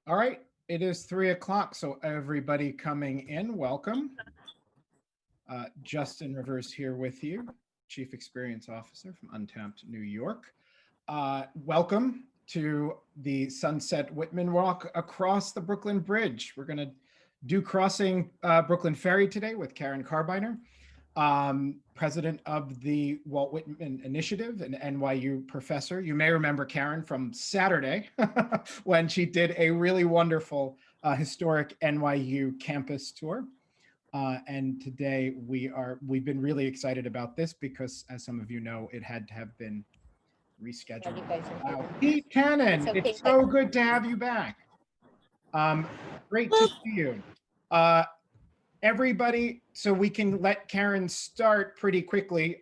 All right, it is 3 o'clock, so everybody coming in, welcome. Justin Rivers here with you, Chief Experience Officer from Untapped New York. Welcome to the Sunset Whitman Walk across the Brooklyn Bridge. We're going to do crossing Brooklyn Ferry today with Karen Karbiener, president of the Walt Whitman Initiative, an NYU professor. You may remember Karen from Saturday when she did a really wonderful historic NYU campus tour. And today we've been really excited about this because, as some of you know, it had to have been rescheduled. Wow. Pete Cannon, it's so good to have you back. Great to see you. Everybody, so we can let Karen start pretty quickly.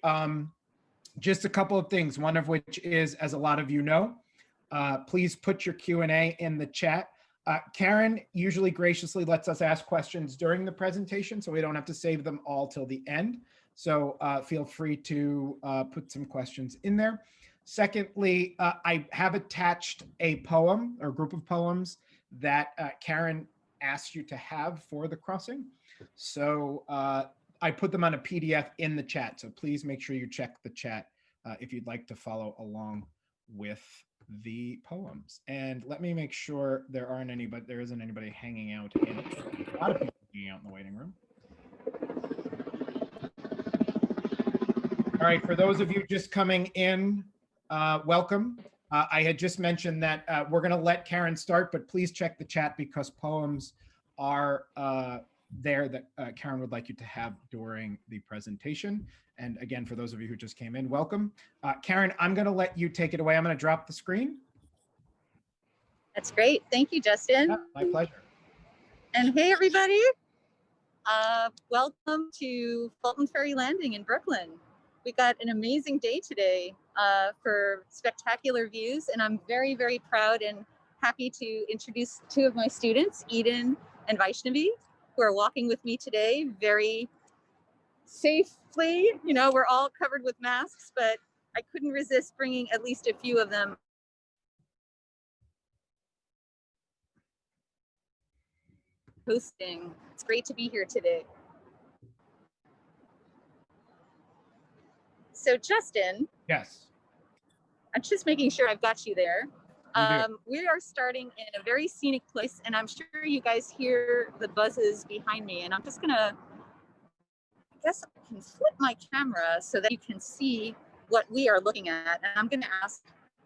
Just a couple of things, one of which is, as a lot of you know, please put your Q&A in the chat. Karen usually graciously lets us ask questions during the presentation, so we don't have to save them all till the end. So feel free to put some questions in there. Secondly, I have attached a poem or group of poems that Karen asked you to have for the crossing. So I put them on a PDF in the chat. So please make sure you check the chat if you'd like to follow along with the poems. And let me make sure there isn't anybody hanging out in a lot of people hanging out in the waiting room. All right, for those of you just coming in, welcome. I had just mentioned that we're going to let Karen start, but please check the chat because poems are there that Karen would like you to have during the presentation. And again, for those of you who just came in, welcome. Karen, I'm going to let you take it away. I'm going to drop the screen. That's great. Thank you, Justin. Yeah, my pleasure. And hey, everybody. Welcome to Fulton Ferry Landing in Brooklyn. We got an amazing day today for spectacular views, and I'm very, very proud and happy to introduce two of my students, Eden and Vaishnavi, who are walking with me today very safely. You know, we're all covered with masks, but I couldn't resist bringing at least a few of them. Hosting. It's great to be here today. So Justin. Yes. I'm just making sure I've got you there. We are starting in a very scenic place, and I'm sure you guys hear the buzzes behind me. And I'm just gonna, I guess I can flip my camera so that you can see what we are looking at. And I'm gonna ask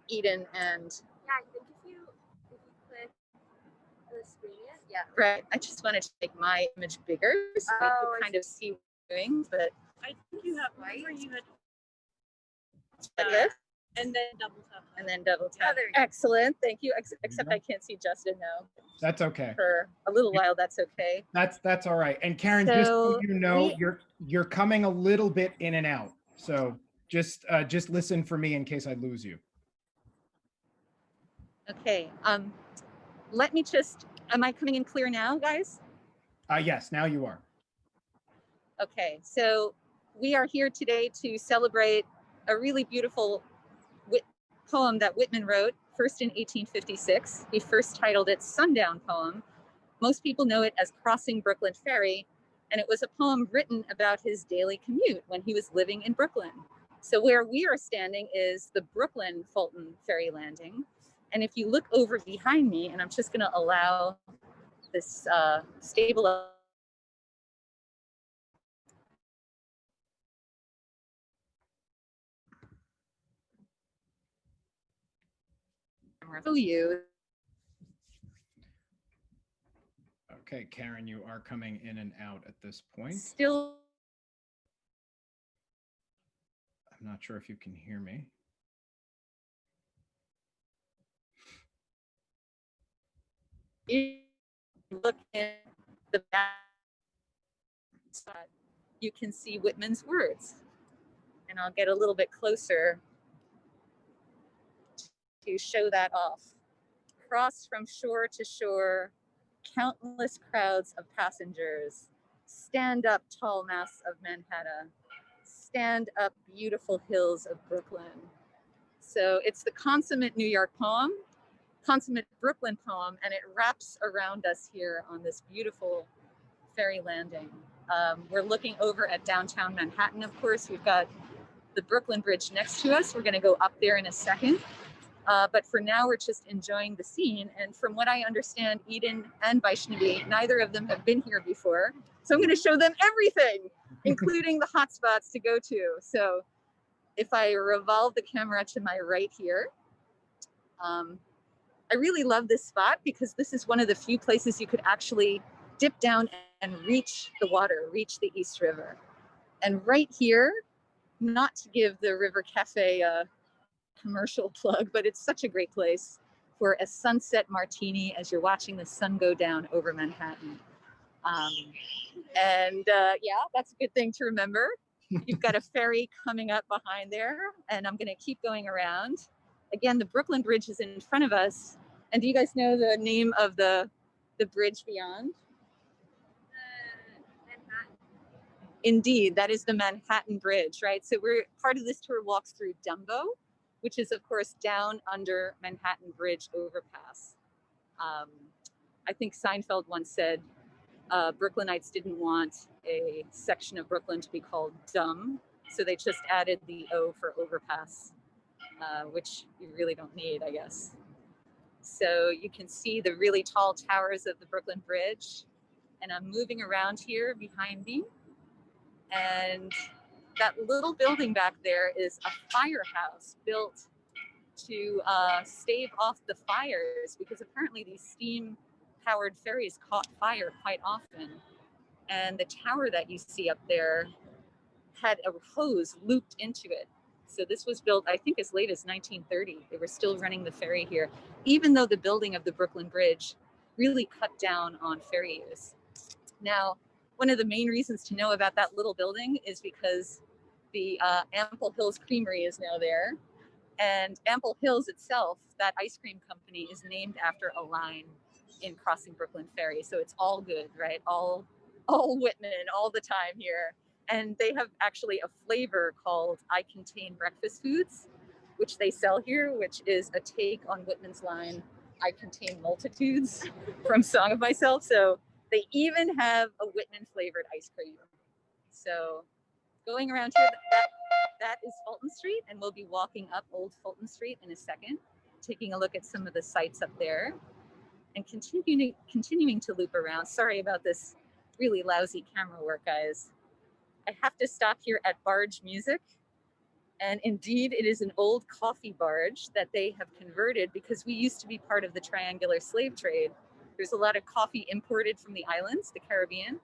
Eden and. Yeah, I think if you click the screen, yeah. Right. I just wanted to make my image bigger so you could kind of see what we're doing. But I think you have right. You had. Yes. And then double tap. And then double tap. Excellent. Thank you. Except I can't see Justin now. That's okay. For a little while, that's okay. That's all right. And Karen, just so you know, you're coming a little bit in and out. So just listen for me in case I lose you. Okay. Let me just. Am I coming in clear now, guys? Yes. Now you are. Okay. So we are here today to celebrate a really beautiful poem that Whitman wrote, first in 1856. He first titled it Sundown Poem. Most people know it as Crossing Brooklyn Ferry, and it was a poem written about his daily commute when he was living in Brooklyn. So where we are standing is the Brooklyn Fulton Ferry Landing. And if you look over behind me, and I'm just going to allow this stable you. Okay, Karen, you are coming in and out at this point. Still. I'm not sure if you can hear me. Look at the back spot, you can see Whitman's words. And I'll get a little bit closer to show that off. Crossed from shore to shore, countless crowds of passengers. Stand up, tall masts of Mannahatta. Stand up, beautiful hills of Brooklyn. So it's the consummate New York poem. consummate Brooklyn poem, and it wraps around us here on this beautiful ferry landing. We're looking over at downtown Manhattan, of course. We've got the Brooklyn Bridge next to us. We're going to go up there in a second. But for now, we're just enjoying the scene. And from what I understand, Eden and Vaishnavi, neither of them have been here before. So I'm going to show them everything, including the hot spots to go to. So if I revolve the camera to my right here, I really love this spot because this is one of the few places you could actually dip down and reach the water, reach the East River. And right here, not to give the River Cafe a commercial plug, but it's such a great place for a sunset martini as you're watching the sun go down over Manhattan. Yeah, that's a good thing to remember. You've got a ferry coming up behind there, and I'm going to keep going around. Again, the Brooklyn Bridge is in front of us. And do you guys know the name of the bridge beyond? Manhattan. Indeed, that is the Manhattan Bridge, right? So part of this tour walks through DUMBO, which is of course down under Manhattan Bridge overpass. I think Seinfeld once said, Brooklynites didn't want a section of Brooklyn to be called dumb, so they just added the O for overpass, which you really don't need, I guess. So you can see the really tall towers of the Brooklyn Bridge, and I'm moving around here behind me, and that little building back there is a firehouse built to stave off the fires, because apparently these steam-powered ferries caught fire quite often. And the tower that you see up there had a hose looped into it. So this was built, I think, as late as 1930. They were still running the ferry here, even though the building of the Brooklyn Bridge really cut down on ferry use. Now, one of the main reasons to know about that little building is because the Ample Hills Creamery is now there. And Ample Hills itself, that ice cream company, is named after a line in crossing Brooklyn Ferry. So it's all good, right? All Whitman all the time here. And they have actually a flavor called I Contain Breakfast Foods, which they sell here, which is a take on Whitman's line, I contain multitudes, from Song of Myself. So they even have a Whitman flavored ice cream. So going around here, that is Fulton Street, and we'll be walking up Old Fulton Street in a second, taking a look at some of the sites up there, and continuing to loop around. Sorry about this really lousy camera work, guys. I have to stop here at Barge Music, and indeed it is an old coffee barge that they have converted because we used to be part of the triangular slave trade. There's a lot of coffee imported from the islands, the Caribbean,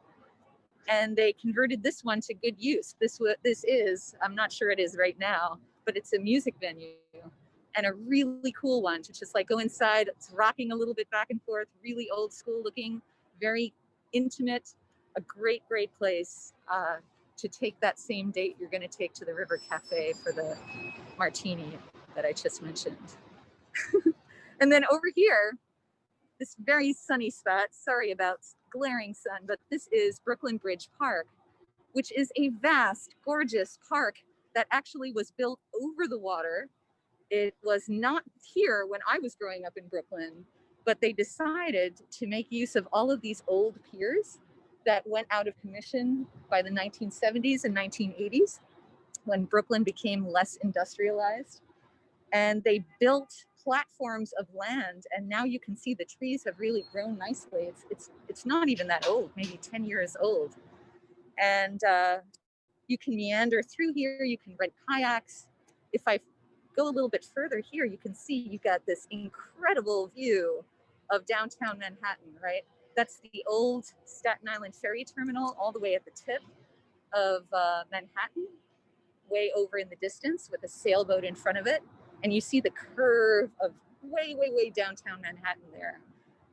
and they converted this one to good use. This is, I'm not sure it is right now, but it's a music venue, and a really cool one to just like go inside. It's rocking a little bit back and forth, really old school looking, very intimate, a great place to take that same date you're going to take to the River Cafe for the martini that I just mentioned. And then over here, this very sunny spot, sorry about glaring sun, but this is Brooklyn Bridge Park, which is a vast, gorgeous park that actually was built over the water. It was not here when I was growing up in Brooklyn, but they decided to make use of all of these old piers that went out of commission by the 1970s and 1980s when Brooklyn became less industrialized. And they built platforms of land, and now you can see the trees have really grown nicely. It's not even that old, maybe 10 years old. And you can meander through here, you can rent kayaks. If I go a little bit further here, you can see you've got this incredible view of downtown Manhattan, right? That's the old Staten Island ferry terminal all the way at the tip of Manhattan, way over in the distance with a sailboat in front of it. And you see the curve of way downtown Manhattan there.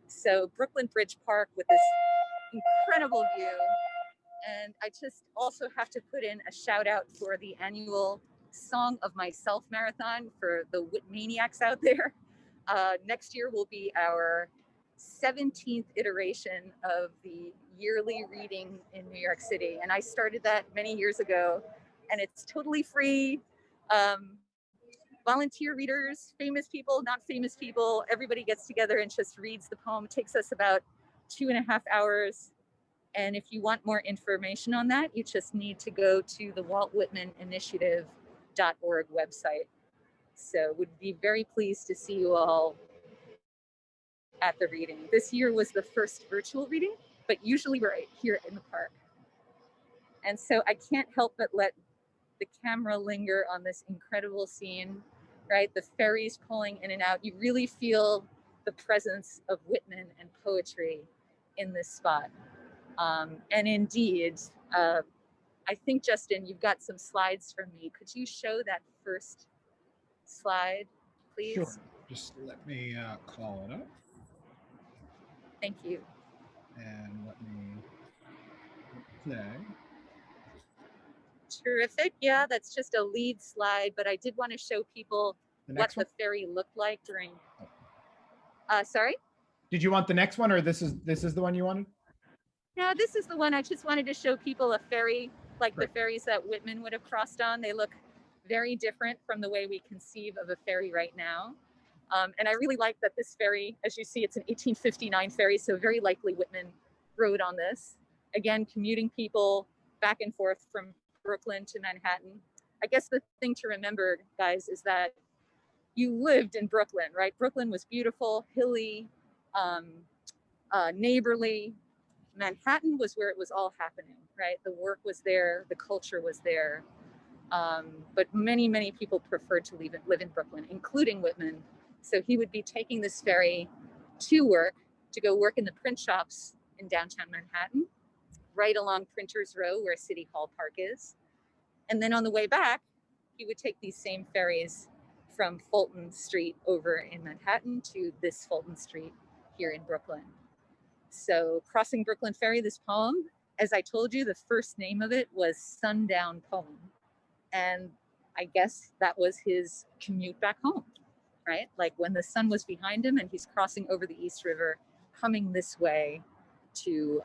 So Brooklyn Bridge Park with this incredible view. And I just also have to put in a shout out for the annual Song of Myself marathon for the Whitmaniacs out there. Next year will be our 17th iteration of the yearly reading in New York City. And I started that many years ago, and it's totally free. volunteer readers, famous people, not famous people, everybody gets together and just reads the poem. It takes us about 2.5 hours. And if you want more information on that, you just need to go to the Walt Whitman Initiative.org website. So would be very pleased to see you all at the reading. This year was the first virtual reading, but usually we're right here in the park. And so I can't help but let the camera linger on this incredible scene, right? The ferries pulling in and out. You really feel the presence of Whitman and poetry in this spot. And indeed, I think, Justin, you've got some slides for me. Could you show that first slide, please? Sure. Just let me call it up. Thank you. And let me play. Terrific. Yeah, that's just a lead slide, but I did want to show people what the ferry looked like during. Sorry? Did you want the next one, or this is the one you wanted? No, this is the one. I just wanted to show people a ferry, like the ferries that Whitman would have crossed on. They look very different from the way we conceive of a ferry right now. And I really like that this ferry, as you see, it's an 1859 ferry, so very likely Whitman rode on this. Again, commuting people back and forth from Brooklyn to Manhattan. I guess the thing to remember, guys, is that you lived in Brooklyn, right? Brooklyn was beautiful, hilly, neighborly. Manhattan was where it was all happening, right? The work was there, the culture was there. But many, many people preferred to live in Brooklyn, including Whitman. So he would be taking this ferry to work, to go work in the print shops in downtown Manhattan, right along Printers Row, where City Hall Park is. And then on the way back, he would take these same ferries from Fulton Street over in Manhattan to this Fulton Street here in Brooklyn. So Crossing Brooklyn Ferry, this poem, as I told you, the first name of it was Sundown Poem. And I guess that was his commute back home, right? Like when the sun was behind him and he's crossing over the East River, coming this way to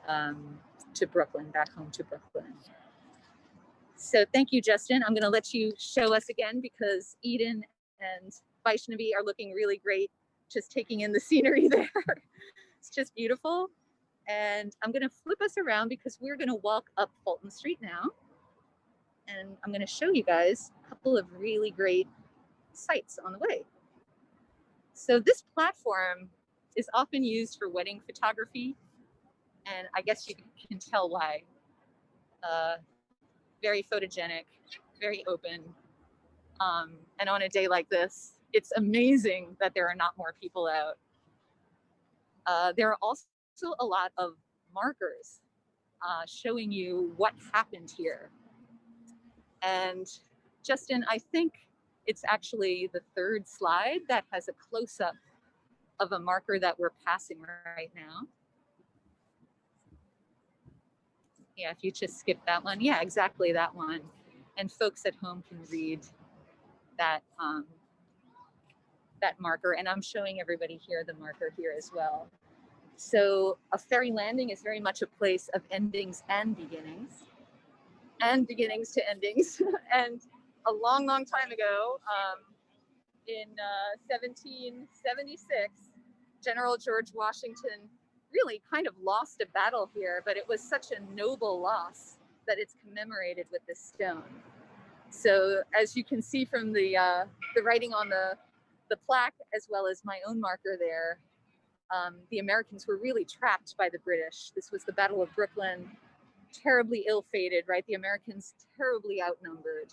Brooklyn, back home to Brooklyn. So thank you, Justin. I'm gonna let you show us again because Eden and Vaishnavi are looking really great, just taking in the scenery there. It's just beautiful. And I'm gonna flip us around because we're gonna walk up Fulton Street now. And I'm gonna show you guys a couple of really great sights on the way. So this platform is often used for wedding photography. And I guess you can tell why. Very photogenic, very open. And on a day like this, it's amazing that there are not more people out. There are also a lot of markers showing you what happened here. And Justin, I think it's actually the third slide that has a close-up of a marker that we're passing right now. Yeah, if you just skip that one. Yeah, exactly that one. And folks at home can read that, that marker. And I'm showing everybody here the marker here as well. So a ferry landing is very much a place of endings and beginnings to endings. And a long, long time ago, in 1776, General George Washington really kind of lost a battle here, but it was such a noble loss that it's commemorated with this stone. So as you can see from the writing on the plaque, as well as my own marker there, the Americans were really trapped by the British. This was the Battle of Brooklyn, terribly ill-fated, right? The Americans terribly outnumbered.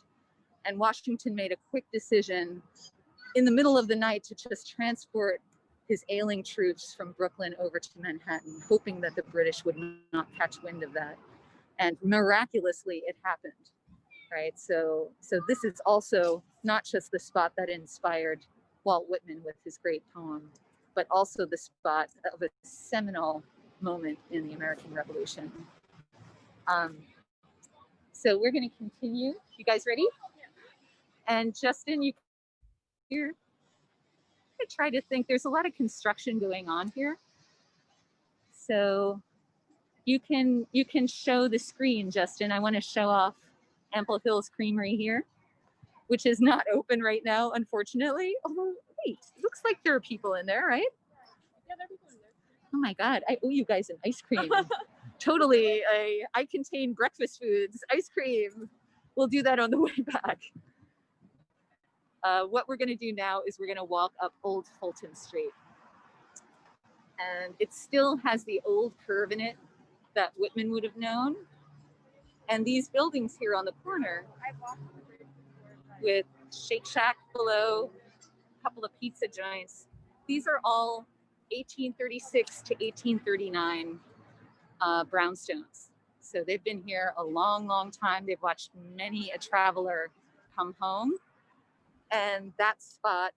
And Washington made a quick decision in the middle of the night to just transport his ailing troops from Brooklyn over to Manhattan, hoping that the British would not catch wind of that. And miraculously, it happened, right? So this is also not just the spot that inspired Walt Whitman with his great poem, but also the spot of a seminal moment in the American Revolution. So we're going to continue. You guys ready? And Justin, you here. I try to think. There's a lot of construction going on here, so you can show the screen, Justin. I want to show off Ample Hills Creamery here. which is not open right now, unfortunately. Although, wait, it looks like there are people in there, right? Yeah, there are people in there. Oh my God, I owe you guys an ice cream. Totally, I contain breakfast foods, ice cream. We'll do that on the way back. What we're gonna do now is we're gonna walk up Old Fulton Street. And it still has the old curve in it that Whitman would have known. And these buildings here on the corner I've walked on the bridge before, but with Shake Shack below, a couple of pizza joints. These are all 1836 to 1839 brownstones. So they've been here a long, long time. They've watched many a traveler come home. And that spot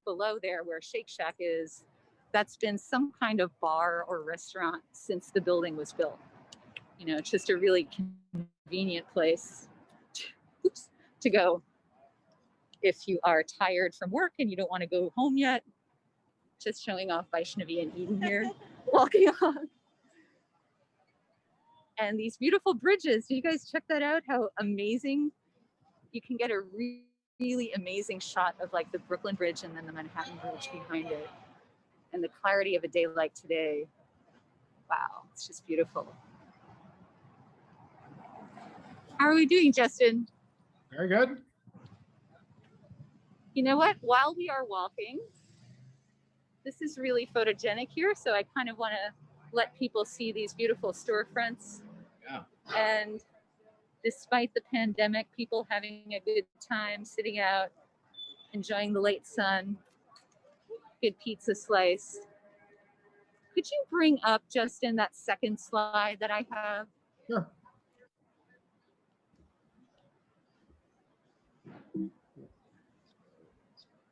below there where Shake Shack is, that's been some kind of bar or restaurant since the building was built. You know, it's just a really convenient place to go if you are tired from work and you don't want to go home yet. Just showing off Vaishnavi and Eden here, walking on. And these beautiful bridges, do you guys check that out? How amazing. You can get a really amazing shot of like the Brooklyn Bridge and then the Manhattan Bridge behind it. And the clarity of a day like today. Wow, it's just beautiful. How are we doing, Justin? Very good. You know what? While we are walking, this is really photogenic here. So I kind of want to let people see these beautiful storefronts. Yeah. And despite the pandemic, people having a good time sitting out, enjoying the late sun, good pizza slice. Could you bring up, Justin, that second slide that I have? Sure.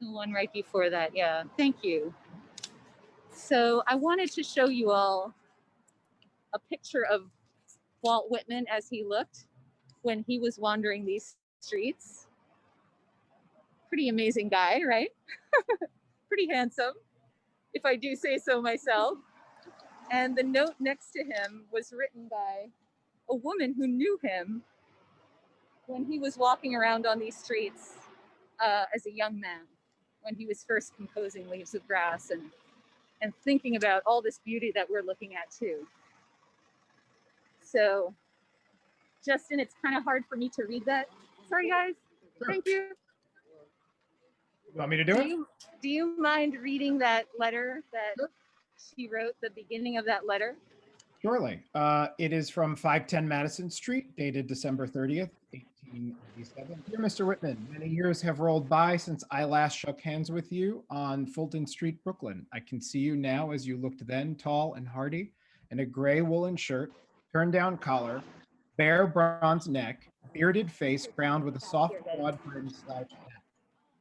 The one right before that, yeah, thank you. So I wanted to show you all a picture of Walt Whitman as he looked when he was wandering these streets. Pretty amazing guy, right? Pretty handsome, if I do say so myself. And the note next to him was written by a woman who knew him when he was walking around on these streets as a young man, when he was first composing Leaves of Grass and thinking about all this beauty that we're looking at too. So, Justin, it's kind of hard for me to read that. Sorry, guys. Sure. Thank you. You want me to do it? Do you mind reading that letter that Sure. she wrote, the beginning of that letter? Surely. It is from 510 Madison Street, dated December 30th, 1887. Dear Mr. Whitman, many years have rolled by since I last shook hands with you on Fulton Street, Brooklyn. I can see you now as you looked then, tall and hardy, in a gray woolen shirt, turned down collar, bare bronze neck, bearded face crowned with a soft, broad-brimmed slouch hat.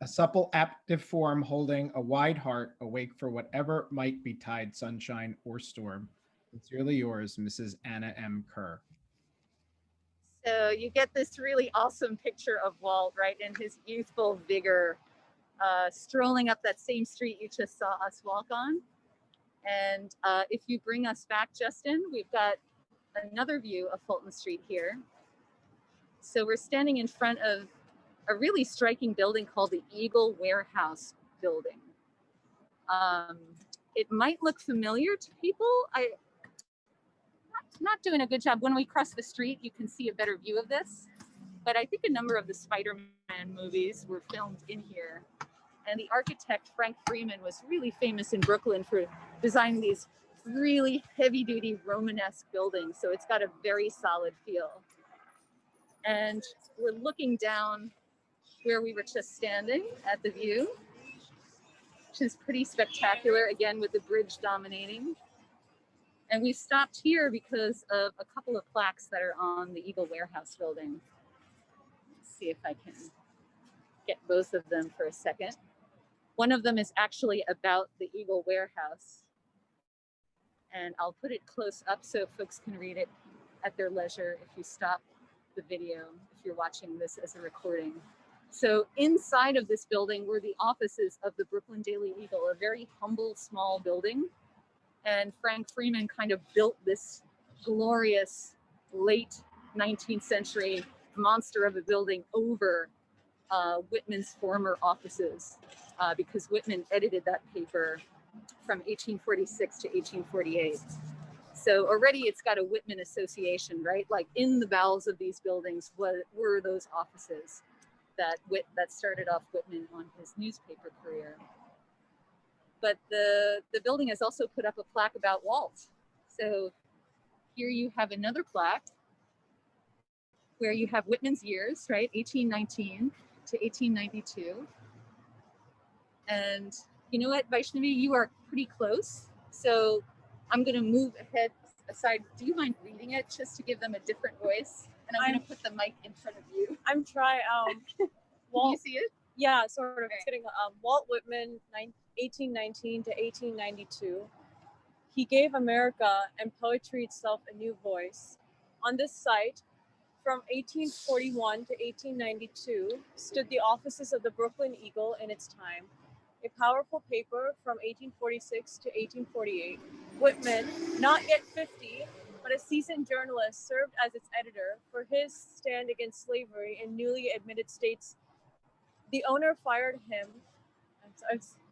A supple, active form holding a wide heart, awake for whatever might betide sunshine or storm. Sincerely yours, Mrs. Anna M. Kerr. So you get this really awesome picture of Walt, right, in his youthful vigor, strolling up that same street you just saw us walk on. And if you bring us back, Justin, we've got another view of Fulton Street here. So we're standing in front of a really striking building called the Eagle Warehouse Building. It might look familiar to people. I'm not doing a good job. When we cross the street, you can see a better view of this. But I think a number of the Spider-Man movies were filmed in here. And the architect, Frank Freeman, was really famous in Brooklyn for designing these really heavy-duty Romanesque buildings. So it's got a very solid feel. And we're looking down where we were just standing at the view, which is pretty spectacular, again, with the bridge dominating. And we stopped here because of a couple of plaques that are on the Eagle Warehouse Building. Let's see if I can get both of them for a second. One of them is actually about the Eagle Warehouse. And I'll put it close up so folks can read it at their leisure if you stop the video, if you're watching this as a recording. So inside of this building were the offices of the Brooklyn Daily Eagle, a very humble, small building. And Frank Freeman kind of built this glorious late 19th century monster of a building over Whitman's former offices, because Whitman edited that paper from 1846 to 1848. So already it's got a Whitman association, right? Like in the bowels of these buildings were those offices that started off Whitman on his newspaper career. But the building has also put up a plaque about Walt. So here you have another plaque where you have Whitman's years, right? 1819 to 1892. And you know what, Vaishnavi, you are pretty close. So I'm going to move aside. Do you mind reading it just to give them a different voice? And I'm going to put the mic in front of you. I'm trying. Can you see it? Yeah, sort of. Okay. It's getting Walt Whitman, 1819 to 1892. He gave America and poetry itself a new voice. On this site, from 1841 to 1892, stood the offices of the Brooklyn Eagle in its time, a powerful paper from 1846 to 1848. Whitman, not yet 50, but a seasoned journalist, served as its editor for his stand against slavery in newly admitted states. The owner fired him.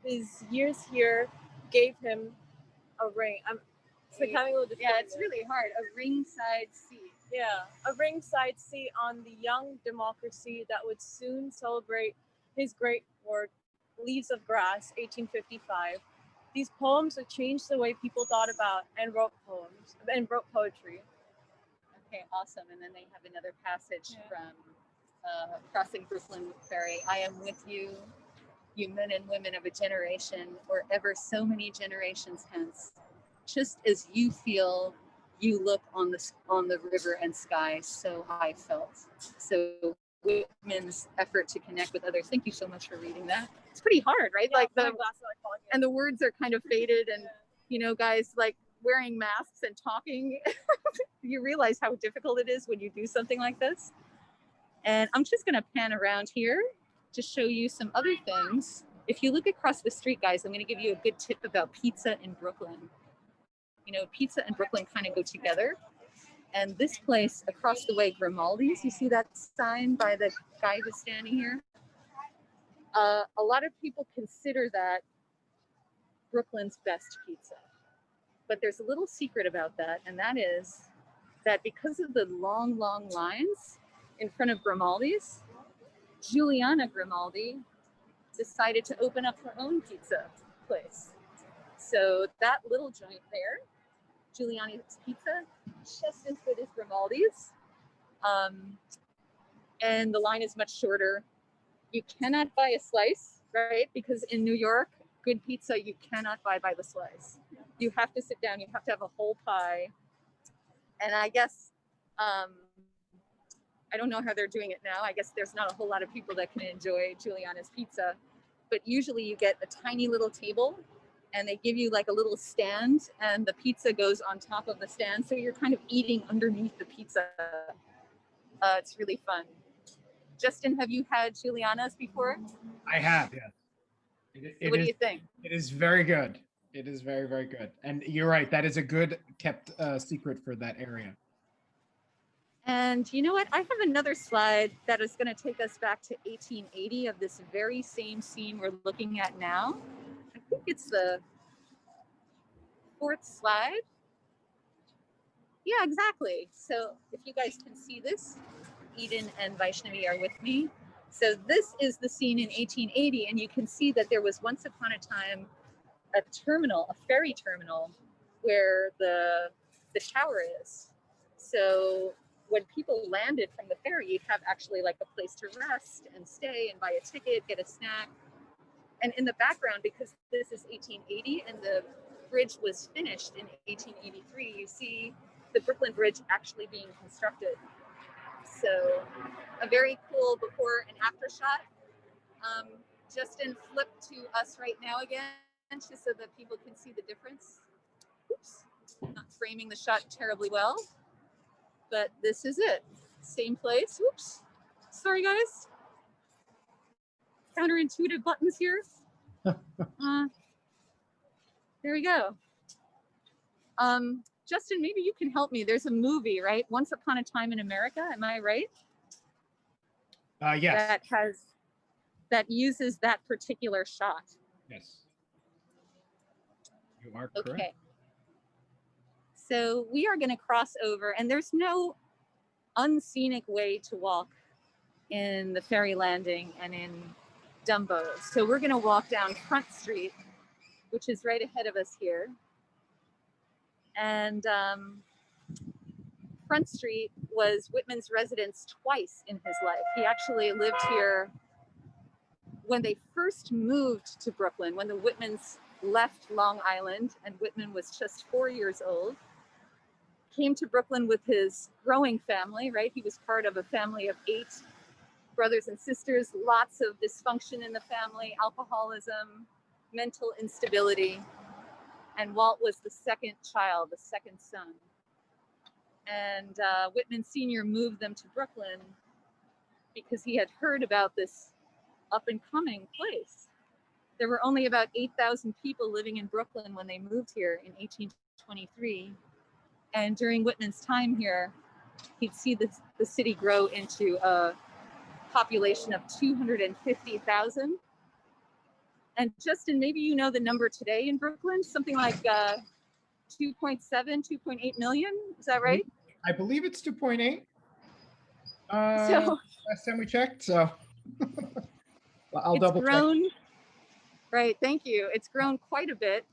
His years here gave him a ring. It's like having a little Yeah, it's really hard. A ringside seat. Yeah, a ringside seat on the young democracy that would soon celebrate his great work, Leaves of Grass, 1855. These poems would change the way people thought about and wrote poetry. Okay, awesome. And then they have another passage from Crossing Brooklyn Ferry. I am with you, you men and women of a generation, or ever so many generations hence. Just as you feel, you look on the river and sky, so I felt. So Whitman's effort to connect with others. Thank you so much for reading that. It's pretty hard, right? Yeah, like and the words are kind of faded, and you know, guys like wearing masks and talking. You realize how difficult it is when you do something like this. And I'm just gonna pan around here to show you some other things. If you look across the street, guys, I'm gonna give you a good tip about pizza in Brooklyn. You know, pizza and Brooklyn kind of go together. And this place across the way, Grimaldi's, you see that sign by the guy who's standing here? A lot of people consider that Brooklyn's best pizza. But there's a little secret about that, and that is that because of the long, long lines in front of Grimaldi's, Juliana Grimaldi decided to open up her own pizza place. So that little joint there, Giuliani's Pizza, just as good as Grimaldi's. And the line is much shorter. You cannot buy a slice, right? Because in New York, good pizza, you cannot buy by the slice. You have to sit down, you have to have a whole pie. And I guess, I don't know how they're doing it now. I guess there's not a whole lot of people that can enjoy Giuliana's Pizza, but usually you get a tiny little table and they give you like a little stand and the pizza goes on top of the stand. So you're kind of eating underneath the pizza. It's really fun. Justin, have you had Giuliana's before? I have, yes. So what do you think? It is very good. It is very, very good. And you're right, that is a good kept secret for that area. And you know what? I have another slide that is going to take us back to 1880 of this very same scene we're looking at now. I think it's the fourth slide. Yeah, exactly. So if you guys can see this, Eden and Vaishnavi are with me. So this is the scene in 1880, and you can see that there was once upon a time a terminal, a ferry terminal, where the tower is. So when people landed from the ferry, you'd have actually like a place to rest and stay and buy a ticket, get a snack. And in the background, because this is 1880 and the bridge was finished in 1883, you see the Brooklyn Bridge actually being constructed. So a very cool before and after shot. Justin, flip to us right now again, just so that people can see the difference. Oops, not framing the shot terribly well, but this is it. Same place. Oops, sorry guys. Counterintuitive buttons here. There we go. Justin, maybe you can help me. There's a movie, right? Once Upon a Time in America. Am I right? Yes. That has that uses that particular shot. Yes. You are correct. Okay. So we are going to cross over, and there's no unscenic way to walk in the ferry landing and in DUMBO. So we're going to walk down Front Street, which is right ahead of us here. And Front Street was Whitman's residence twice in his life. He actually lived here when they first moved to Brooklyn, when the Whitmans left Long Island and Whitman was just 4 years old. Came to Brooklyn with his growing family, right? He was part of a family of 8 brothers and sisters, lots of dysfunction in the family, alcoholism, mental instability. And Walt was the second child, the second son. And Whitman Sr. moved them to Brooklyn because he had heard about this up and coming place. There were only about 8,000 people living in Brooklyn when they moved here in 1823. And during Whitman's time here, he'd see the city grow into a population of 250,000. And Justin, maybe you know the number today in Brooklyn, something like 2.7, 2.8 million. Is that right? I believe it's 2.8. So Last time we checked, so I'll double grown, check. Right, thank you. It's grown quite a bit.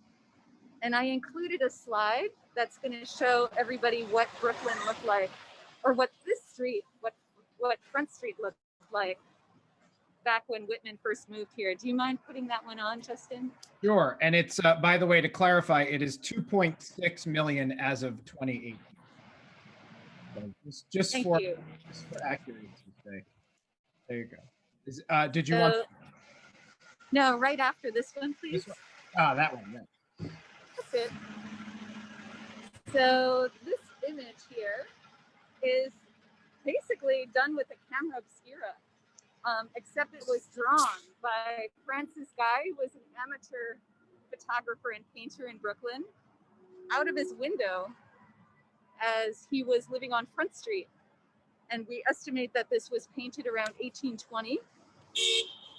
And I included a slide that's going to show everybody what Brooklyn looked like, or what this street, what Front Street looked like back when Whitman first moved here. Do you mind putting that one on, Justin? Sure. And it's, by the way, to clarify, it is 2.6 million as of 2018. So just Thank for you. accuracy's sake. There you go. Did you want? No, right after this one, please. This one? Ah, that one. Yeah. That's it. So this image here is basically done with a camera obscura, except it was drawn by Francis Guy, who was an amateur photographer and painter in Brooklyn, out of his window as he was living on Front Street. And we estimate that this was painted around 1820.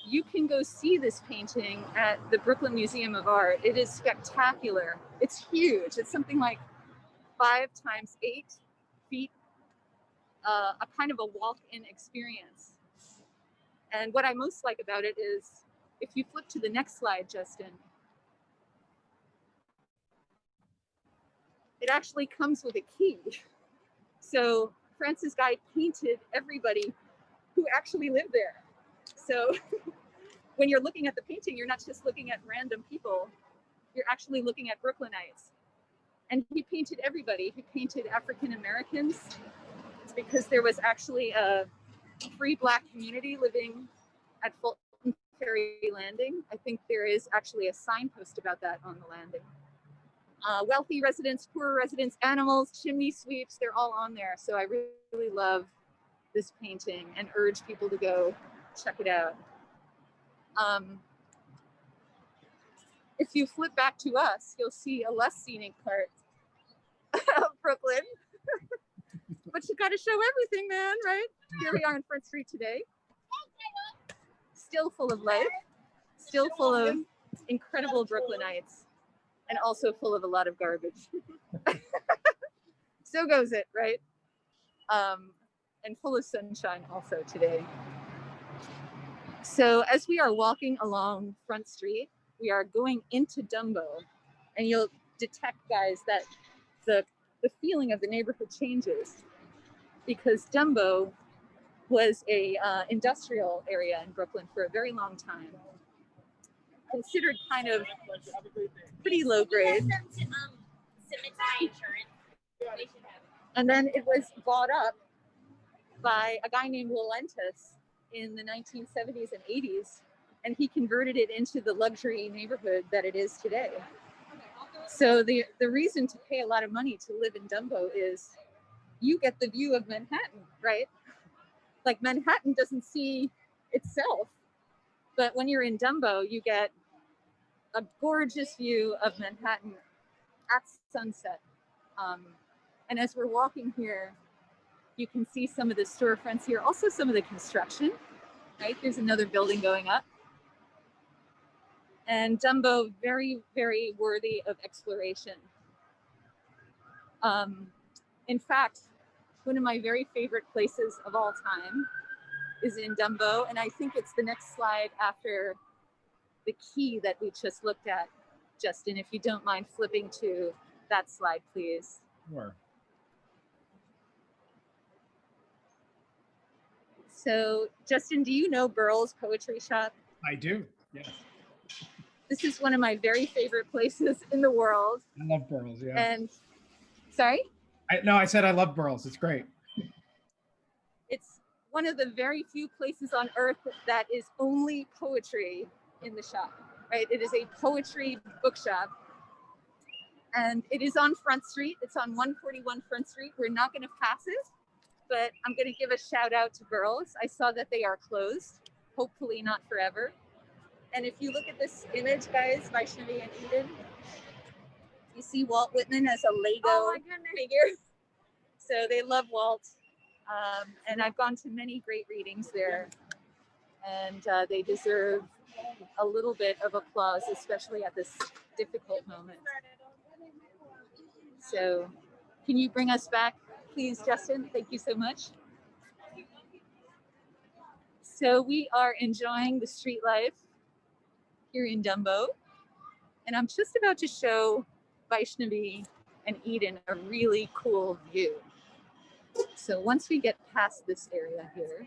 You can go see this painting at the Brooklyn Museum of Art. It is spectacular. It's huge. It's something like 5 times 8 feet, a kind of a walk-in experience. And what I most like about it is, if you flip to the next slide, Justin, it actually comes with a key. So Francis Guy painted everybody who actually lived there. So when you're looking at the painting, you're not just looking at random people, you're actually looking at Brooklynites. And he painted everybody. He painted African Americans because there was actually a free Black community living at Fulton Ferry Landing. I think there is actually a signpost about that on the landing. Wealthy residents, poorer residents, animals, chimney sweeps, they're all on there. So I really love this painting and urge people to go check it out. If you flip back to us, you'll see a less scenic part of Brooklyn. But you got to show everything, man, right? Here we are on Front Street today. Still full of life, still full of incredible Brooklynites, and also full of a lot of garbage. So goes it, right? And full of sunshine also today. So as we are walking along Front Street, we are going into DUMBO, and you'll detect, guys, that the feeling of the neighborhood changes, because DUMBO was a industrial area in Brooklyn for a very long time, considered kind of pretty low grade. And then it was bought up by a guy named Walentis in the 1970s and 80s, and he converted it into the luxury neighborhood that it is today. So the reason to pay a lot of money to live in DUMBO is you get the view of Manhattan, right? Like Manhattan doesn't see itself, but when you're in DUMBO, you get a gorgeous view of Manhattan at sunset. And as we're walking here, you can see some of the storefronts here, also some of the construction. right? There's another building going up. And Dumbo, very, very worthy of exploration. In fact, one of my very favorite places of all time is in Dumbo, and I think it's the next slide after the key that we just looked at. Justin, if you don't mind flipping to that slide, please. Sure. So, Justin, do you know Burl's Poetry Shop? I do, yes. This is one of my very favorite places in the world. I love Burls, yeah. And, sorry? I said I love Burls. It's great. It's one of the very few places on earth that is only poetry in the shop, right? It is a poetry bookshop. And it is on Front Street. It's on 141 Front Street. We're not going to pass it, but I'm going to give a shout out to Burls. I saw that they are closed, hopefully not forever. And if you look at this image, guys, Vaishnavi and Eden, you see Walt Whitman as a Lego figure. So they love Walt. And I've gone to many great readings there. And they deserve a little bit of applause, especially at this difficult moment. So can you bring us back, please, Justin? Thank you so much. So we are enjoying the street life here in Dumbo. And I'm just about to show Vaishnavi and Eden a really cool view. So once we get past this area here,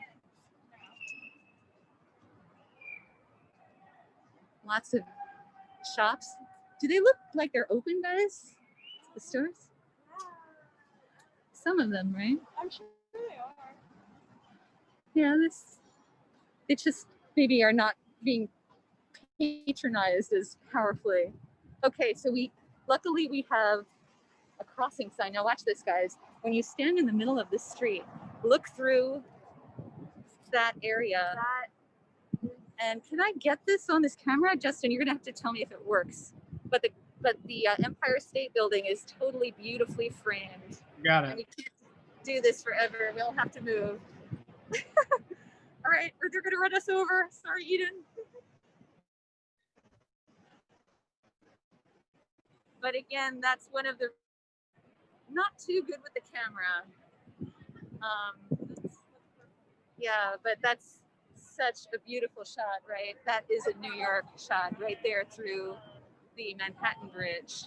lots of shops. Do they look like they're open, guys? The stores? Some of them, right? I'm sure they are. Yeah, they just maybe are not being patronized as powerfully. Okay, so luckily we have a crossing sign. Now watch this, guys. When you stand in the middle of the street, look through that area. And can I get this on this camera? Justin, you're gonna have to tell me if it works. But the Empire State Building is totally beautifully framed. Got And it. we can't do this forever. We'll have to move. All right, or they're gonna run us over. Sorry, Eden. But again, that's one of the, not too good with the camera. Yeah, but that's such a beautiful shot, right? That is a New York shot right there through the Manhattan Bridge.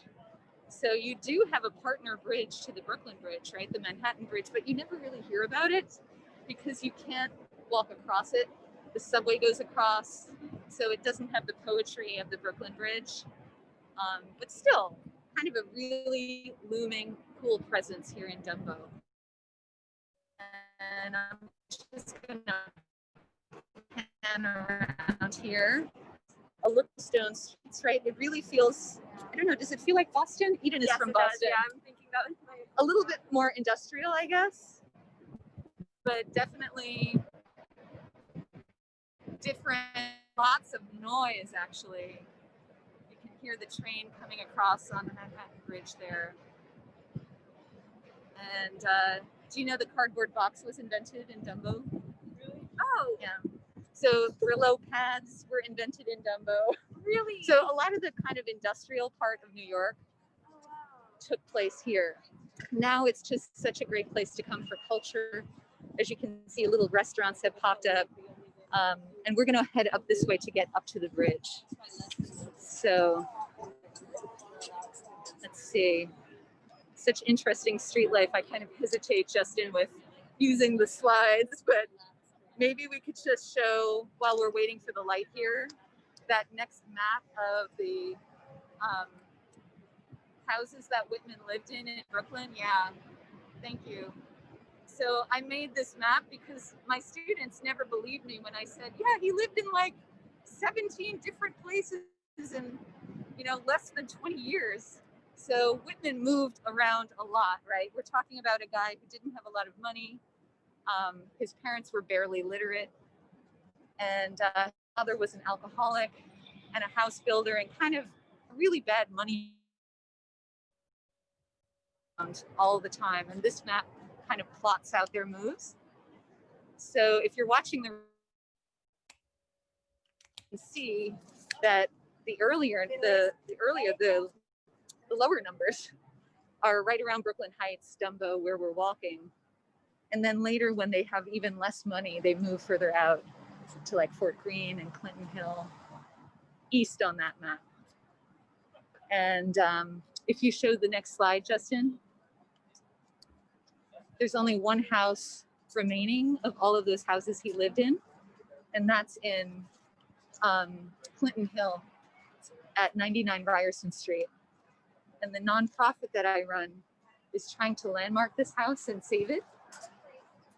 So you do have a partner bridge to the Brooklyn Bridge, right? The Manhattan Bridge, but you never really hear about it because you can't walk across it. The subway goes across, so it doesn't have the poetry of the Brooklyn Bridge. But still, kind of a really looming, cool presence here in Dumbo. And I'm just gonna pan around here. A little stone streets, right? It really feels, I don't know, does it feel like Boston? Eden is from Boston. Yeah, I'm thinking that was A little bit more industrial, I guess, but definitely different, lots of noise, actually. You can hear the train coming across on the Manhattan Bridge there. And do you know the cardboard box was invented in Dumbo? really. Oh, yeah. So Brillo pads were invented in Dumbo. Really? So a lot of the kind of industrial part of New York Oh, wow. took place here. Now it's just such a great place to come for culture. As you can see, little restaurants have popped up. And we're gonna head up this way to get up to the bridge. So let's see. Such interesting street life. I kind of hesitate, Justin, with using the slides, but maybe we could just show, while we're waiting for the light here, that next map of the houses that Whitman lived in Brooklyn. Yeah, thank you. So I made this map because my students never believed me when I said, yeah, he lived in like 17 different places in, less than 20 years. So Whitman moved around a lot, right? We're talking about a guy who didn't have a lot of money. His parents were barely literate, and his father was an alcoholic and a house builder and kind of a really bad money all the time. And this map kind of plots out their moves. So if you're watching the see that the lower numbers are right around Brooklyn Heights, Dumbo, where we're walking. And then later, when they have even less money, they move further out to like Fort Greene and Clinton Hill, east on that map. And if you show the next slide, Justin, there's only one house remaining of all of those houses he lived in, and that's in Clinton Hill at 99 Ryerson Street. And the nonprofit that I run is trying to landmark this house and save it.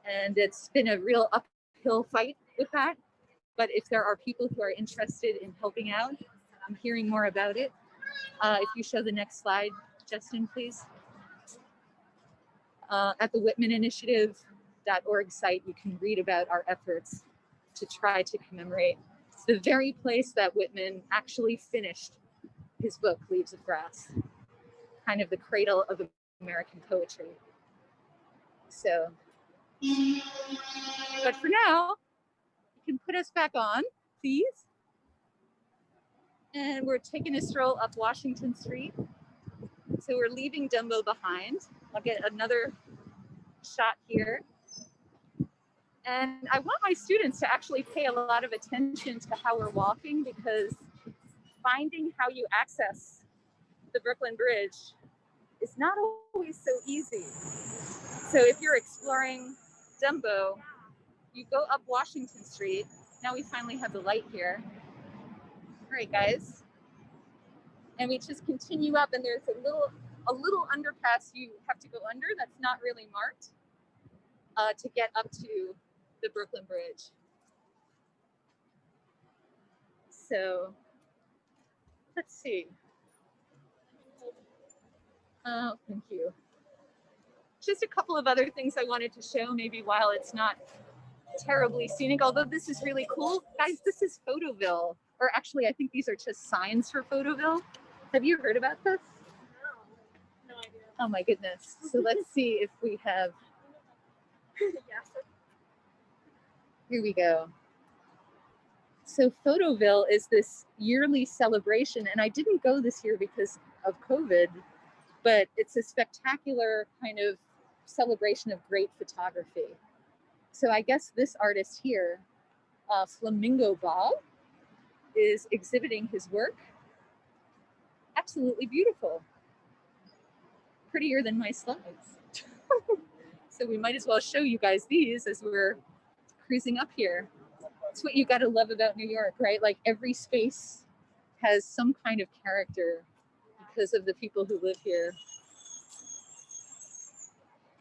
And it's been a real uphill fight with that. But if there are people who are interested in helping out, I'm hearing more about it. If you show the next slide, Justin, please. At the whitmaninitiative.org site, you can read about our efforts to try to commemorate the very place that Whitman actually finished his book, Leaves of Grass, kind of the cradle of American poetry. So, but for now, you can put us back on, please. And we're taking a stroll up Washington Street. So we're leaving Dumbo behind. I'll get another shot here. And I want my students to actually pay a lot of attention to how we're walking, because finding how you access the Brooklyn Bridge is not always so easy. So if you're exploring Dumbo, you go up Washington Street. Now we finally have the light here. All right, guys. And we just continue up, and there's a little underpass you have to go under that's not really marked to get up to the Brooklyn Bridge. So let's see. Oh, thank you. Just a couple of other things I wanted to show, maybe while it's not terribly scenic, although this is really cool. Guys, this is Photoville, or actually I think these are just signs for Photoville. Have you heard about this? No idea. Oh my goodness. So let's see if we have, here we go. So Photoville is this yearly celebration, and I didn't go this year because of COVID, but it's a spectacular kind of celebration of great photography. So I guess this artist here, Flamingo Bob, is exhibiting his work. Absolutely beautiful. Prettier than my slides. So we might as well show you guys these as we're cruising up here. It's what you gotta love about New York, right? Like every space has some kind of character because of the people who live here.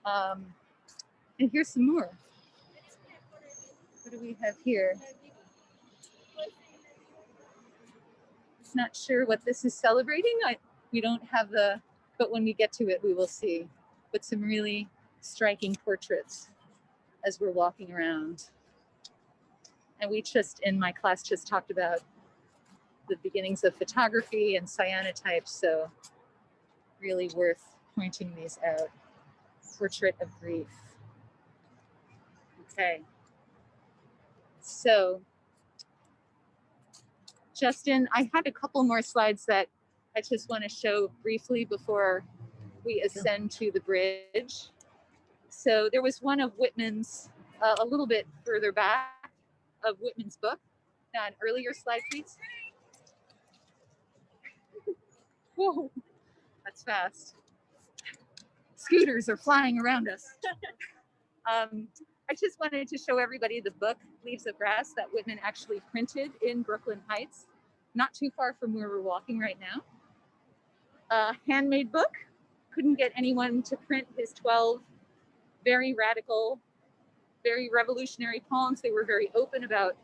And here's some more. What do we have here? It's not sure what this is celebrating. We don't have the, but when we get to it, we will see. But some really striking portraits as we're walking around. And we just, in my class, just talked about the beginnings of photography and cyanotypes, so really worth pointing these out. Portrait of Grief. Okay. So, Justin, I had a couple more slides that I just want to show briefly before we ascend to the bridge. So there was one of Whitman's, a little bit further back, of Whitman's book. Now, an earlier slide, please. Whoa, that's fast. Scooters are flying around us. I just wanted to show everybody the book, Leaves of Grass, that Whitman actually printed in Brooklyn Heights, not too far from where we're walking right now. A handmade book. Couldn't get anyone to print his 12 very radical, very revolutionary poems. They were very open about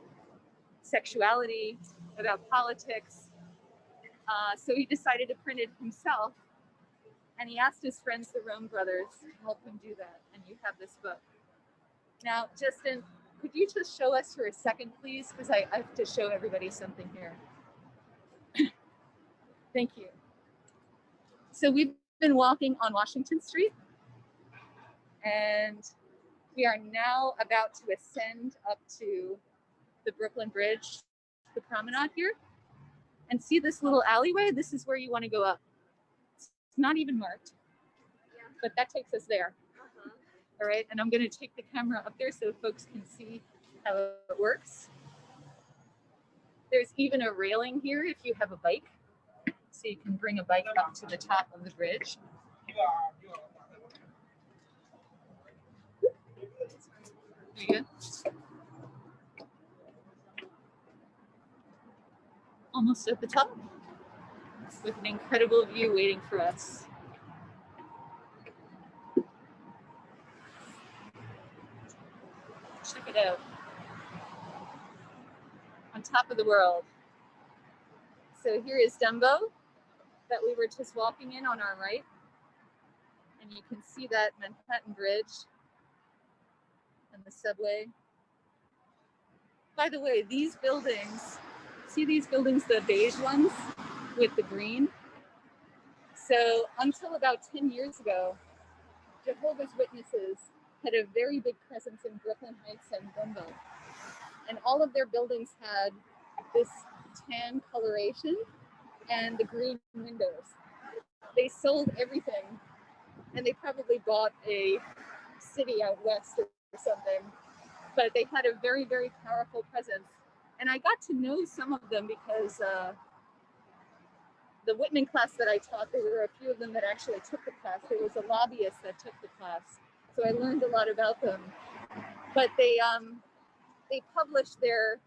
sexuality, about politics. So he decided to print it himself. And he asked his friends, the Rome brothers, to help him do that. And you have this book. Now, Justin, could you just show us for a second, please? Because I have to show everybody something here. Thank you. So we've been walking on Washington Street. And we are now about to ascend up to the Brooklyn Bridge. the promenade here. And see this little alleyway? This is where you want to go up. It's not even marked, but that takes us there. All right, and I'm going to take the camera up there so folks can see how it works. There's even a railing here if you have a bike, so you can bring a bike up to the top of the bridge. There you go. Almost at the top, with an incredible view waiting for us. Check it out. On top of the world. So here is DUMBO that we were just walking in on our right. And you can see that Manhattan Bridge and the subway. By the way, these buildings, see these buildings, the beige ones with the green? So until about 10 years ago, Jehovah's Witnesses had a very big presence in Brooklyn Heights and DUMBO. And all of their buildings had this tan coloration and the green windows. They sold everything, and they probably bought a city out west or something, but they had a very, very powerful presence. And I got to know some of them because the Whitman class that I taught, there were a few of them that actually took the class. There was a lobbyist that took the class, so I learned a lot about them. But they published their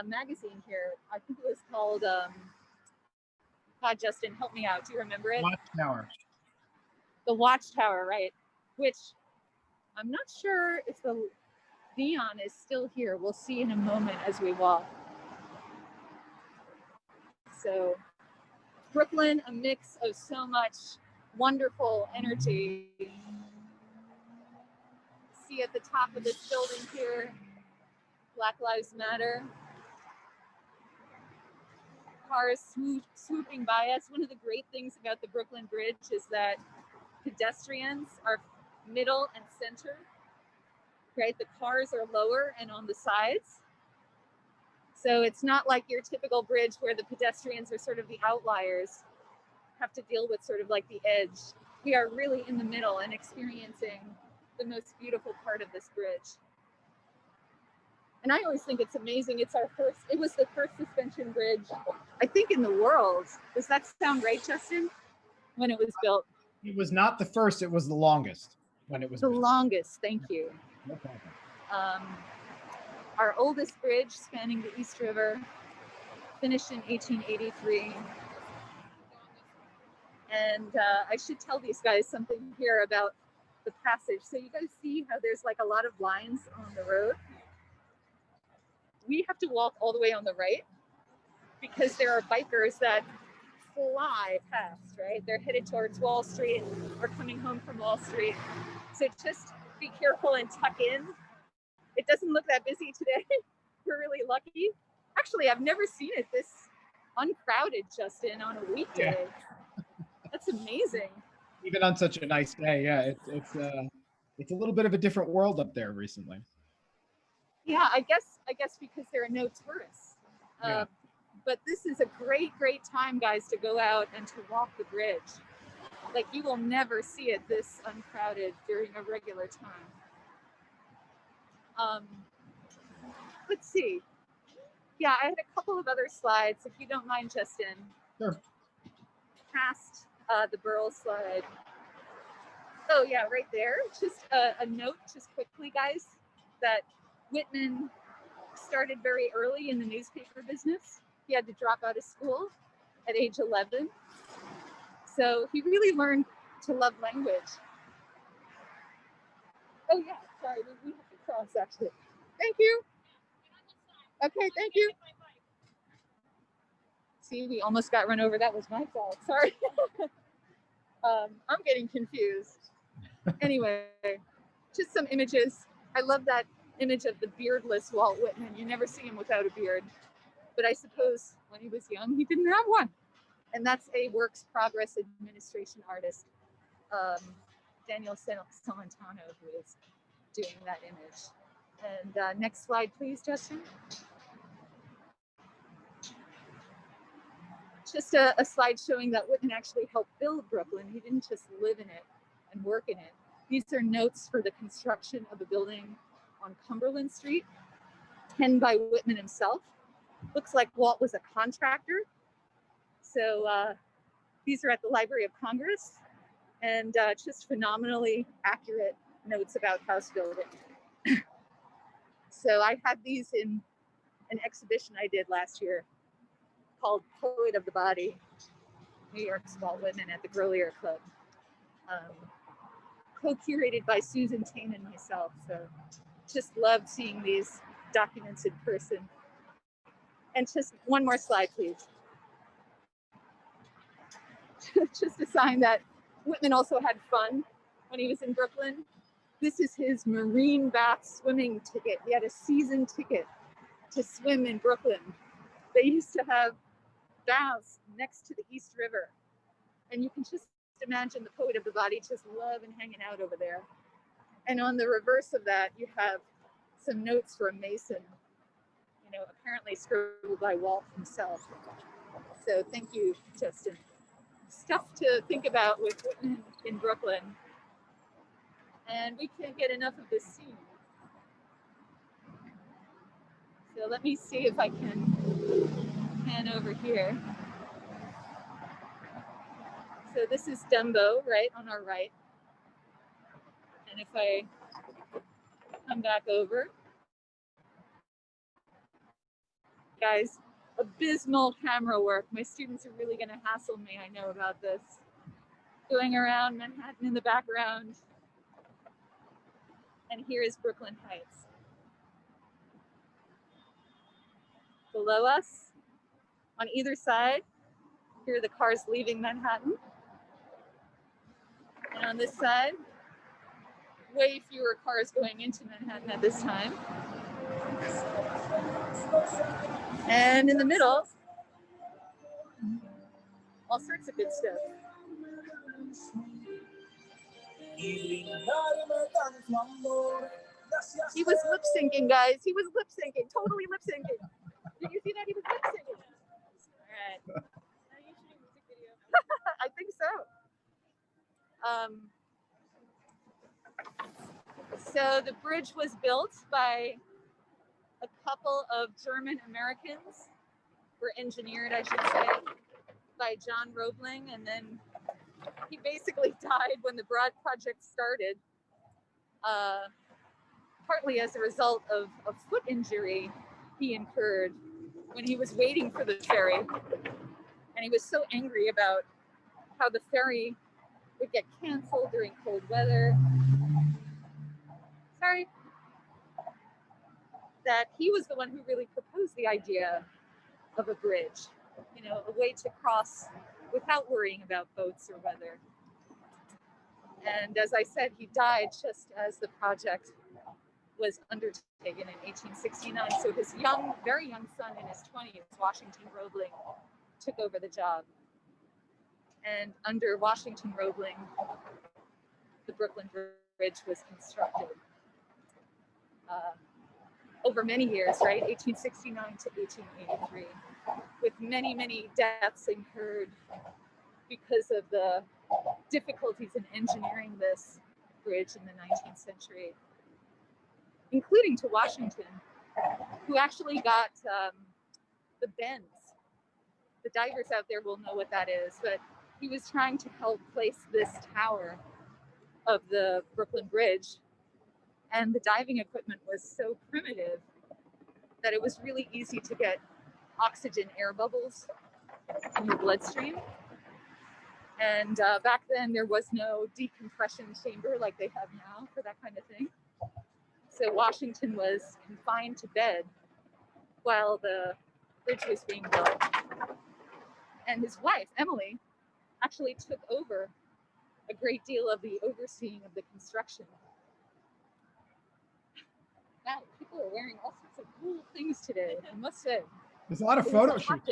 magazine here. I think it was called, God, Justin, help me out. Do you remember it? Watchtower. The Watchtower, right? Which I'm not sure if the neon is still here. We'll see in a moment as we walk. So Brooklyn, a mix of so much wonderful energy. See at the top of this building here, Black Lives Matter. Cars swooping by us. One of the great things about the Brooklyn Bridge is that pedestrians are middle and center, right? The cars are lower and on the sides. So it's not like your typical bridge where the pedestrians are sort of the outliers, have to deal with sort of like the edge. We are really in the middle and experiencing the most beautiful part of this bridge. And I always think it's amazing. It was the first suspension bridge, I think, in the world. Does that sound right, Justin? When it was built? It was not the first, it was the longest when it was built. Longest, thank you. No problem. Our oldest bridge spanning the East River, finished in 1883. And I should tell these guys something here about the passage. So you guys see how there's like a lot of lines on the road? We have to walk all the way on the right because there are bikers that fly past, right? They're headed towards Wall Street or coming home from Wall Street. So just be careful and tuck in. It doesn't look that busy today. We're really lucky. Actually, I've never seen it this uncrowded, Justin, on a weekday. Yeah. That's amazing. Even on such a nice day, yeah, it's a little bit of a different world up there recently. Yeah, I guess because there are no tourists. Yeah. But this is a great time, guys, to go out and to walk the bridge. Like, you will never see it this uncrowded during a regular time. Let's see. Yeah, I had a couple of other slides, if you don't mind, Justin. Sure. Past the Burl slide. Oh yeah, right there. Just a note, just quickly, guys, that Whitman started very early in the newspaper business. He had to drop out of school at age 11. So he really learned to love language. Oh yeah, sorry, we have to cross actually. Thank you. Okay, thank you. See, we almost got run over. That was my fault. Sorry. I'm getting confused. Anyway, just some images. I love that image of the beardless Walt Whitman. You never see him without a beard. But I suppose when he was young, he didn't have one. And that's a works progress administration artist, Daniel Celentano, who is doing that image. And next slide, please, Justin. just a slide showing that Whitman actually helped build Brooklyn. He didn't just live in it and work in it. These are notes for the construction of a building on Cumberland Street, penned by Whitman himself. Looks like Walt was a contractor. So these are at the Library of Congress, and just phenomenally accurate notes about house building. So I had these in an exhibition I did last year called Poet of the Body, New York's Walt Whitman at the Grolier Club, co-curated by Susan Tain and myself. So just loved seeing these documents in person. And just one more slide, please. Just a sign that Whitman also had fun when he was in Brooklyn. This is his marine bath swimming ticket. He had a season ticket to swim in Brooklyn. They used to have baths next to the East River. And you can just imagine the Poet of the Body just loving hanging out over there. And on the reverse of that, you have some notes from Mason, you know, apparently scribbled by Walt himself. So thank you, Justin. Stuff to think about with Whitman in Brooklyn. And we can't get enough of this scene. So let me see if I can pan over here. So this is DUMBO, right, on our right. And if I come back over, guys, abysmal camera work. My students are really gonna hassle me, I know about this. Going around Manhattan in the background. And here is Brooklyn Heights. Below us, on either side, here are the cars leaving Manhattan. And on this side, way fewer cars going into Manhattan at this time. And in the middle, all sorts of good stuff. He was lip syncing, guys. He was lip syncing, totally lip syncing. Did you see that? He was lip syncing. All right. I think so. So the bridge was built by a couple of German Americans, were engineered, I should say, by John Roebling, and then he basically died when the broad project started, partly as a result of a foot injury he incurred when he was waiting for the ferry. And he was so angry about how the ferry would get canceled during cold weather. Sorry. That he was the one who really proposed the idea of a bridge, you know, a way to cross without worrying about boats or weather. And as I said, he died just as the project was undertaken in 1869. So his young, very young son in his 20s, Washington Roebling, took over the job. And under Washington Roebling, the Brooklyn Bridge was constructed over many years, right? 1869 to 1883, with many, many deaths incurred because of the difficulties in engineering this bridge in the 19th century, including to Washington, who actually got the bends. The divers out there will know what that is, but he was trying to help place this tower of the Brooklyn Bridge, and the diving equipment was so primitive that it was really easy to get oxygen air bubbles in your bloodstream. And back then there was no decompression chamber like they have now for that kind of thing. So Washington was confined to bed while the bridge was being built. And his wife, Emily, actually took over a great deal of the overseeing of the construction. Wow, people are wearing all sorts of cool things today, I must say. There's a lot of photo shoots.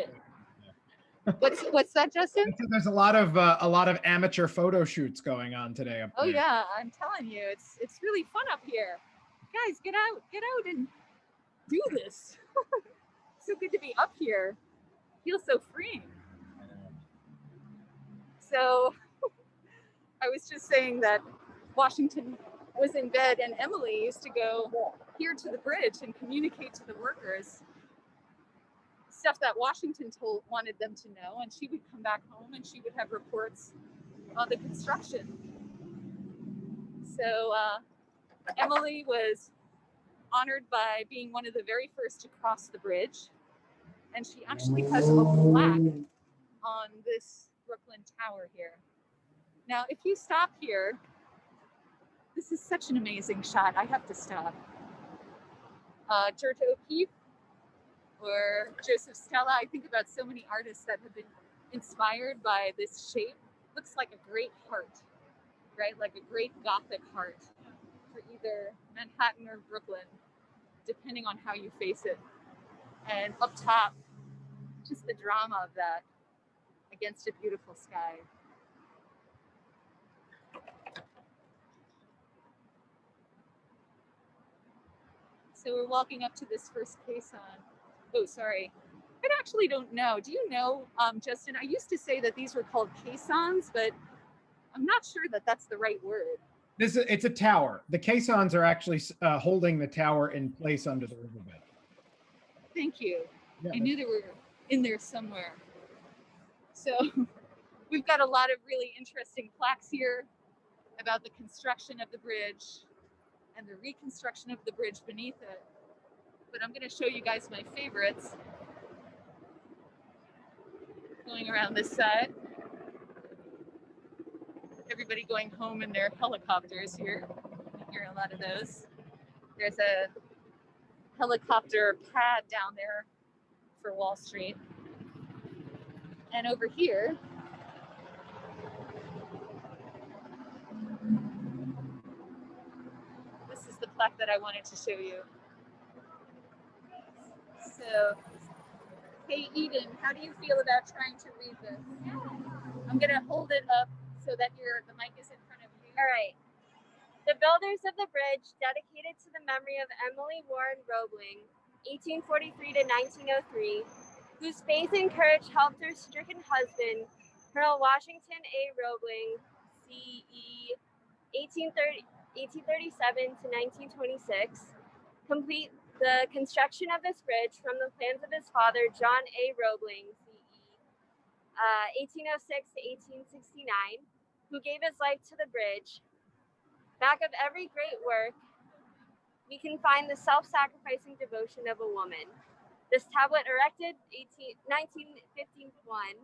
What's that, Justin? There's a lot of amateur photo shoots going on today up there. Oh yeah, I'm telling you, it's really fun up here. Guys, get out and do this. So good to be up here. Feels so freeing. So I was just saying that Washington was in bed and Emily used to go here to the bridge and communicate to the workers stuff that Washington wanted them to know, and she would come back home and she would have reports on the construction. So Emily was honored by being one of the very first to cross the bridge, and she actually has a plaque on this Brooklyn Tower here. Now, if you stop here, this is such an amazing shot. I have to stop. George O'Keeffe or Joseph Stella. I think about so many artists that have been inspired by this shape. Looks like a great heart, right? Like a great Gothic heart for either Manhattan or Brooklyn, depending on how you face it. And up top, just the drama of that against a beautiful sky. So we're walking up to this first caisson. Oh, sorry. I actually don't know. Do you know, Justin? I used to say that these were called caissons, but I'm not sure that that's the right word. It's a tower. The caissons are actually holding the tower in place under the riverbed. Thank you. Yeah, I knew they were in there somewhere. So we've got a lot of really interesting plaques here about the construction of the bridge and the reconstruction of the bridge beneath it. But I'm going to show you guys my favorites. Going around this side. Everybody going home in their helicopters here. You hear a lot of those. There's a helicopter pad down there for Wall Street. And over here, this is the plaque that I wanted to show you. So, hey Eden, how do you feel about trying to read this? I'm gonna hold it up so that the mic is in front of you. All right. The builders of the bridge, dedicated to the memory of Emily Warren Roebling, 1843 to 1903, whose faith and courage helped her stricken husband, Colonel Washington A. Roebling, CE, 1837 to 1926, complete the construction of this bridge from the plans of his father, John A. Roebling, CE, 1806 to 1869, who gave his life to the bridge. Back of every great work, we can find the self-sacrificing devotion of a woman. This tablet erected 1951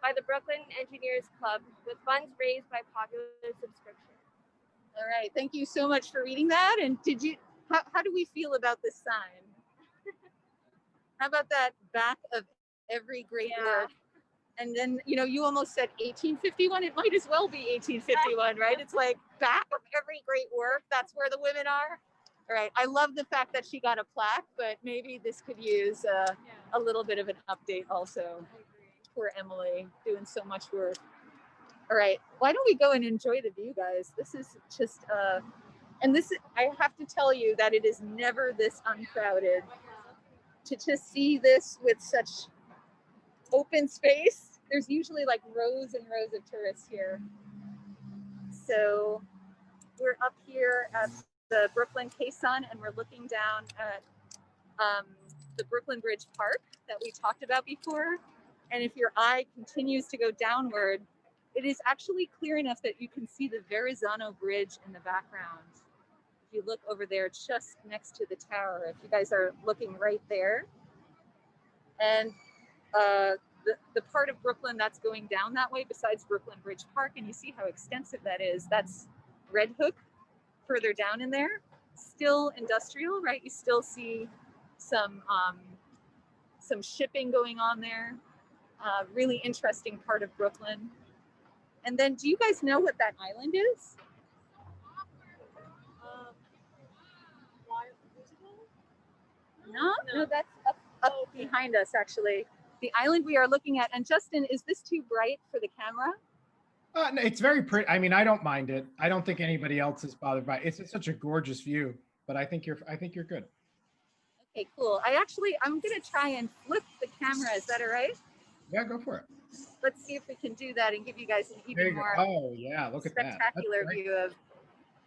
by the Brooklyn Engineers Club with funds raised by popular subscription. All right, thank you so much for reading that. And how do we feel about this sign? How about that back of every great work? And then, you almost said 1851. It might as well be 1851, right? It's like back of every great work. That's where the women are. All right. I love the fact that she got a plaque, but maybe this could use a little bit of an update also. Poor Emily, doing so much work. All right. Why don't we go and enjoy the view, guys? This is just, I have to tell you that it is never this uncrowded. To just see this with such open space, there's usually like rows and rows of tourists here. So we're up here at the Brooklyn Caisson and we're looking down at the Brooklyn Bridge Park that we talked about before. And if your eye continues to go downward, it is actually clear enough that you can see the Verrazano Bridge in the background. If you look over there just next to the tower, if you guys are looking right there. And the part of Brooklyn that's going down that way besides Brooklyn Bridge Park, and you see how extensive that is, that's Red Hook further down in there. Still industrial, right? You still see some shipping going on there. Really interesting part of Brooklyn. And then do you guys know what that island is? No, that's up behind us actually. The island we are looking at. And Justin, is this too bright for the camera? No, it's very pretty. I mean, I don't mind it. I don't think anybody else is bothered by it. It's such a gorgeous view, but I think you're good. Okay, cool. I'm gonna try and flip the camera. Is that all right? Yeah, go for it. let's see if we can do that and give you guys an There even you go. more Oh yeah, look at that. That's spectacular great. view of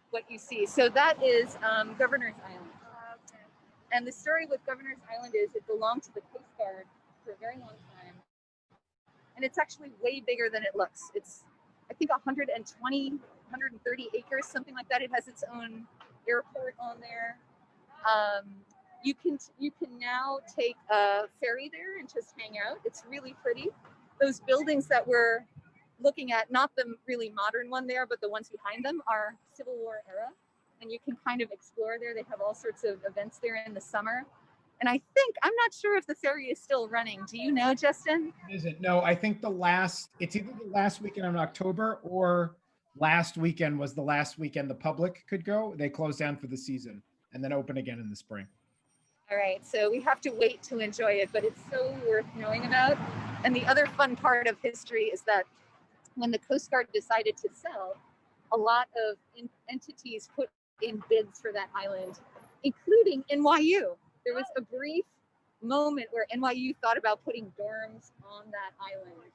what you see. So that is Governor's Island. And the story with Governor's Island is it belonged to the Coast Guard for a very long time. And it's actually way bigger than it looks. It's, I think, 120, 130 acres, something like that. It has its own airport on there. You can now take a ferry there and just hang out. It's really pretty. Those buildings that we're looking at, not the really modern one there, but the ones behind them are Civil War era. And you can kind of explore there. They have all sorts of events there in the summer. And I think, I'm not sure if the ferry is still running. Do you know, Justin? Is it? No, I think it's either the last weekend in October or last weekend was the last weekend the public could go. They closed down for the season and then open again in the spring. All right, so we have to wait to enjoy it, but it's so worth knowing about. And the other fun part of history is that when the Coast Guard decided to sell, a lot of entities put in bids for that island, including NYU. There was a brief moment where NYU thought about putting dorms on that island.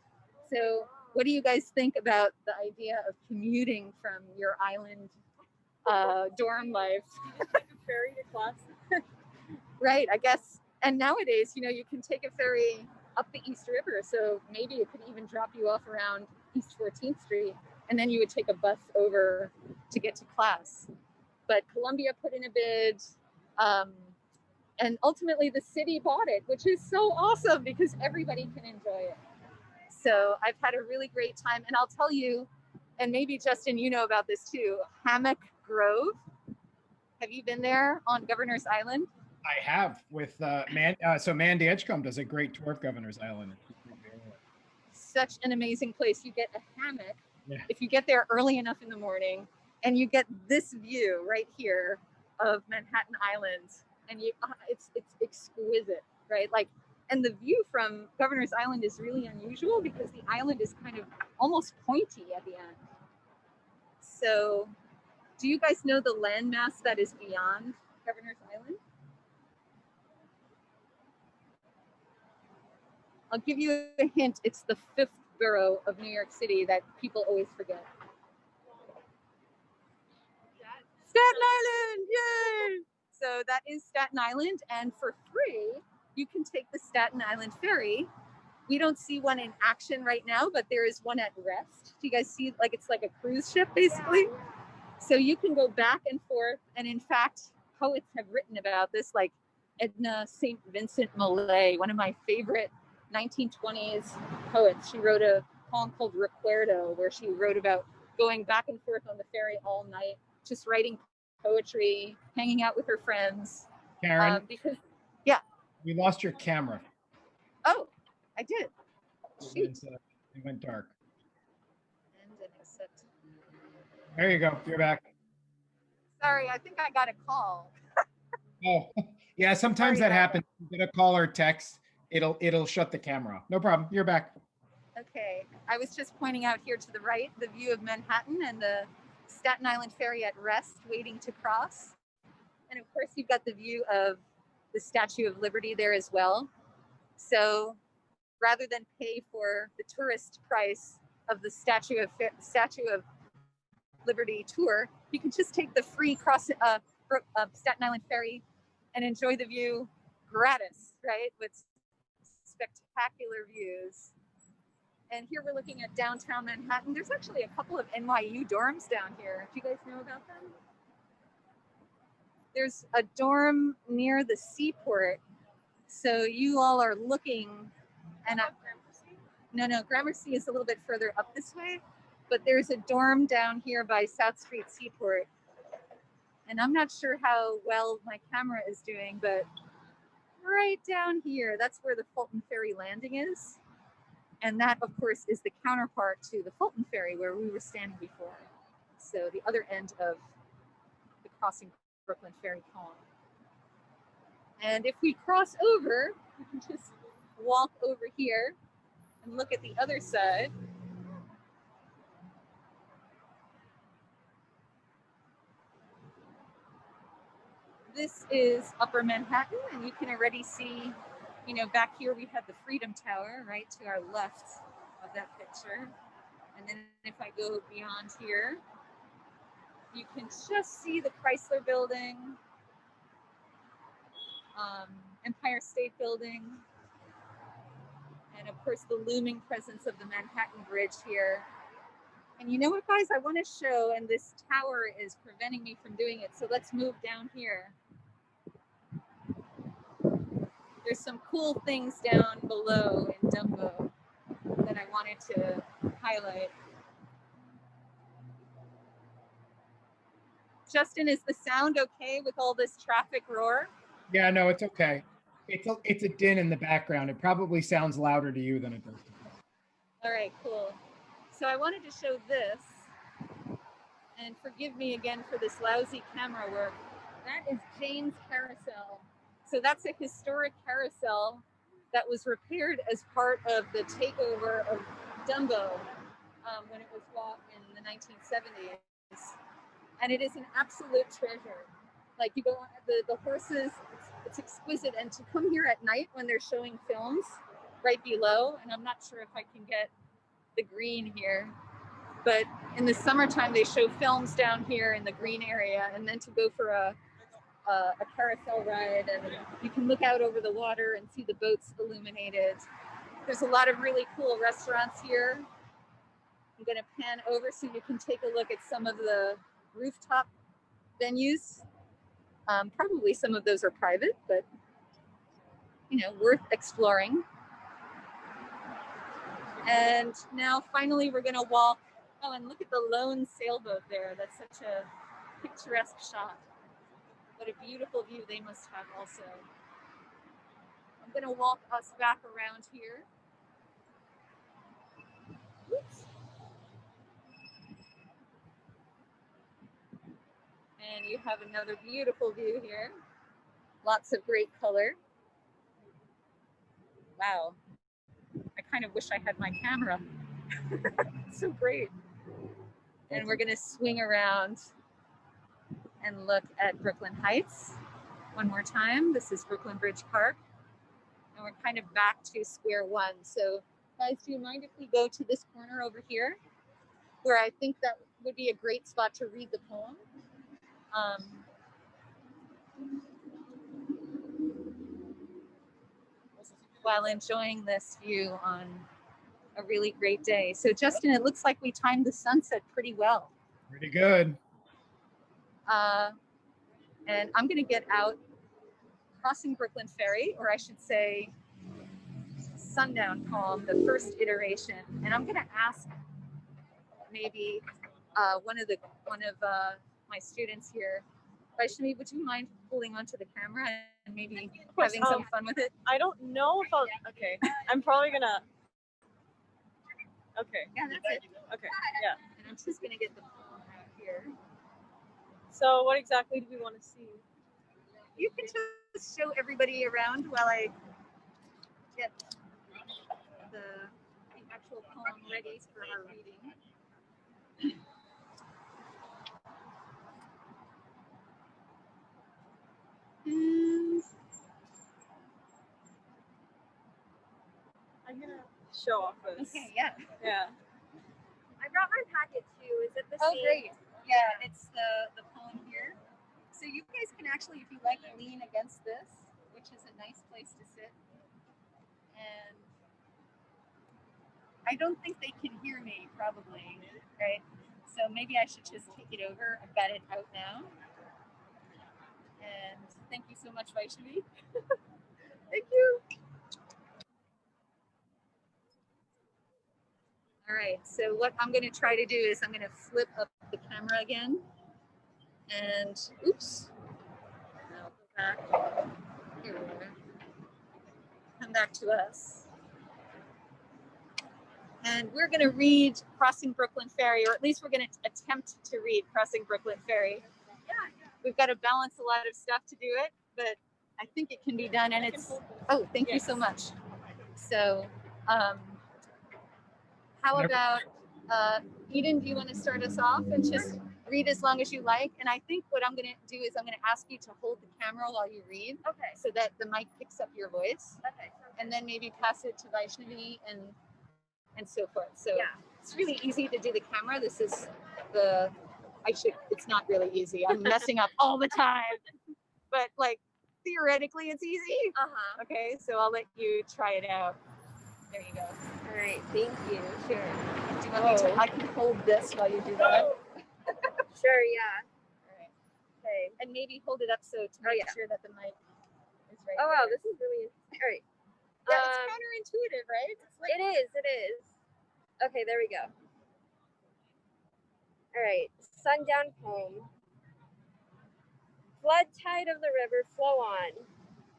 So what do you guys think about the idea of commuting from your island dorm life? Ferry to class. Right, I guess. And nowadays, you know, you can take a ferry up the East River. So maybe it could even drop you off around East 14th Street. And then you would take a bus over to get to class. But Columbia put in a bid. And ultimately the city bought it, which is so awesome because everybody can enjoy it. So I've had a really great time. And I'll tell you, and maybe Justin, you know about this too, Hammock Grove. Have you been there on Governor's Island? I have with so Mandy Edgecombe does a great tour of Governor's Island. Such an amazing place. You get a hammock if you get there early enough in the morning, and you get this view right here of Manhattan Island, and it's exquisite, right? Like, and the view from Governor's Island is really unusual because the island is kind of almost pointy at the end. So, do you guys know the landmass that is beyond Governor's Island? I'll give you a hint. It's the 5th borough of New York City that people always forget. Staten Island, yay! So that is Staten Island, and for free, you can take the Staten Island ferry. We don't see one in action right now, but there is one at rest. Do you guys see, like, it's like a cruise ship, basically? So you can go back and forth, and in fact, poets have written about this, like Edna St. Vincent Millay, one of my favorite 1920s poets. She wrote a poem called Recuerdo, where she wrote about going back and forth on the ferry all night, just writing poetry, hanging out with her friends. Karen, yeah. We lost your camera. Oh, I did. It went dark. And then accept. There you go. You're back. Sorry, I think I got a call. Oh, yeah. Sometimes that happens. You get a call or text. It'll shut the camera off. No problem. You're back. Okay. I was just pointing out here to the right, the view of Manhattan and the Staten Island ferry at rest, waiting to cross. And of course, you've got the view of the Statue of Liberty there as well. So rather than pay for the tourist price of the Statue of Liberty tour, you can just take the free Staten Island ferry and enjoy the view gratis, right? With spectacular views. And here we're looking at downtown Manhattan. There's actually a couple of NYU dorms down here. Do you guys know about them? There's a dorm near the seaport. So you all are looking, and no, Gramercy is a little bit further up this way, but there's a dorm down here by South Street Seaport. And I'm not sure how well my camera is doing, but right down here, that's where the Fulton Ferry Landing is. And that, of course, is the counterpart to the Fulton Ferry where we were standing before. So the other end of the crossing Brooklyn Ferry column. And if we cross over, we can just walk over here and look at the other side. This is Upper Manhattan, and you can already see, you know, back here we have the Freedom Tower, right to our left of that picture. And then if I go beyond here, you can just see the Chrysler Building, Empire State Building, and of course the looming presence of the Manhattan Bridge here. And you know what, guys, I want to show, and this tower is preventing me from doing it, so let's move down here. There's some cool things down below in Dumbo that I wanted to highlight. Justin, is the sound okay with all this traffic roar? Yeah, no, it's okay. It's a din in the background. It probably sounds louder to you than it does to me. All right, cool. So I wanted to show this, and forgive me again for this lousy camera work. That is Jane's Carousel. So that's a historic carousel that was repaired as part of the takeover of Dumbo when it was bought in the 1970s. And it is an absolute treasure. Like, you go, the horses, it's exquisite. And to come here at night when they're showing films right below, and I'm not sure if I can get the green here, but in the summertime they show films down here in the green area, and then to go for a carousel ride, and you can look out over the water and see the boats illuminated. There's a lot of really cool restaurants here. I'm going to pan over so you can take a look at some of the rooftop venues. Probably some of those are private, but you know, worth exploring. And now finally we're going to walk. Oh, and look at the lone sailboat there. That's such a picturesque shot. What a beautiful view they must have also. I'm going to walk us back around here. Oops. And you have another beautiful view here. Lots of great color. Wow. I kind of wish I had my camera. It's so great. And we're going to swing around and look at Brooklyn Heights one more time. This is Brooklyn Bridge Park. And we're kind of back to square one. So guys, do you mind if we go to this corner over here, where I think that would be a great spot to read the poem? While enjoying this view on a really great day. So Justin, it looks like we timed the sunset pretty well. Pretty good. And I'm going to get out Crossing Brooklyn Ferry, or I should say Sundown poem, the first iteration. And I'm going to ask maybe one of my students here, Vaishnavi, would you mind holding onto the camera and maybe having some fun with it? I don't know if I'll, okay. I'm probably gonna, okay. Yeah, that's it. Okay, yeah. And I'm just going to get the poem out here. So what exactly do we want to see? You can just show everybody around while I get the actual poem ready for our reading. And I'm gonna show off this. okay, yeah. Yeah. I brought my packet too. Is it the Oh, same? great. Yeah, it's the poem here. So you guys can actually, if you like, lean against this, which is a nice place to sit. And I don't think they can hear me, probably, right? So maybe I should just take it over. I've got it out now. And thank you so much, Vaishnavi. Thank you. All right, so what I'm going to try to do is I'm going to flip up the camera again. And oops, I'll go back. Here we are. Come back to us. And we're going to read Crossing Brooklyn Ferry, or at least we're going to attempt to read Crossing Brooklyn Ferry. We've got to balance a lot of stuff to do it, but I think it can be done. And it's, oh, thank you so much. So, how about, Eden, do you want to start us off and just read as long as you like? And I think what I'm going to do is I'm going to ask you to hold the camera while you read. Okay. So that the mic picks up your voice. Okay. And then maybe pass it to Vaishnavi and and so forth. So Yeah. it's really easy to do the camera. This is it's not really easy. I'm messing up all the time, but like theoretically it's easy. Uh-huh. Okay, so I'll let you try it out. There you go. All right, thank you. Sure. Do you want me to? I can hold this while you do that. Sure, yeah. All right. Okay. And maybe hold it up so to make yeah. sure that the mic is right. Oh, wow, there. this is really, all right. Yeah, it's counterintuitive, right? It's like, It is. Okay, there we go. All right, sundown poem. Flood tide of the river, flow on.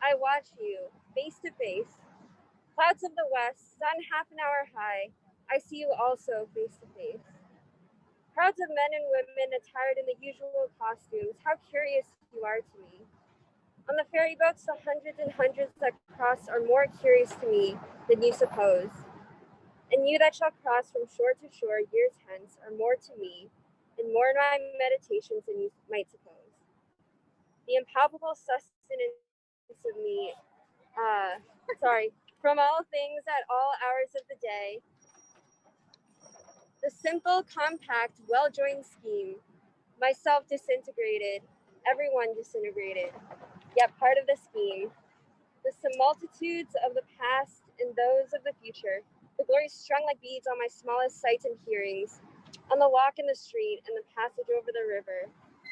I watch you, face to face. Clouds of the west, sun half an hour high. I see you also, face to face. Crowds of men and women attired in the usual costumes. How curious you are to me. On the ferry boats, the hundreds and hundreds that cross are more curious to me than you suppose. And you that shall cross from shore to shore years hence are more to me, and more in my meditations than you might suppose. The impalpable sustenance of me, from all things at all hours of the day, the simple, compact, well-joined scheme, myself disintegrated, everyone disintegrated, yet part of the scheme, the similitudes of the past and those of the future, the glories strung like beads on my smallest sights and hearings, on the walk in the street and the passage over the river,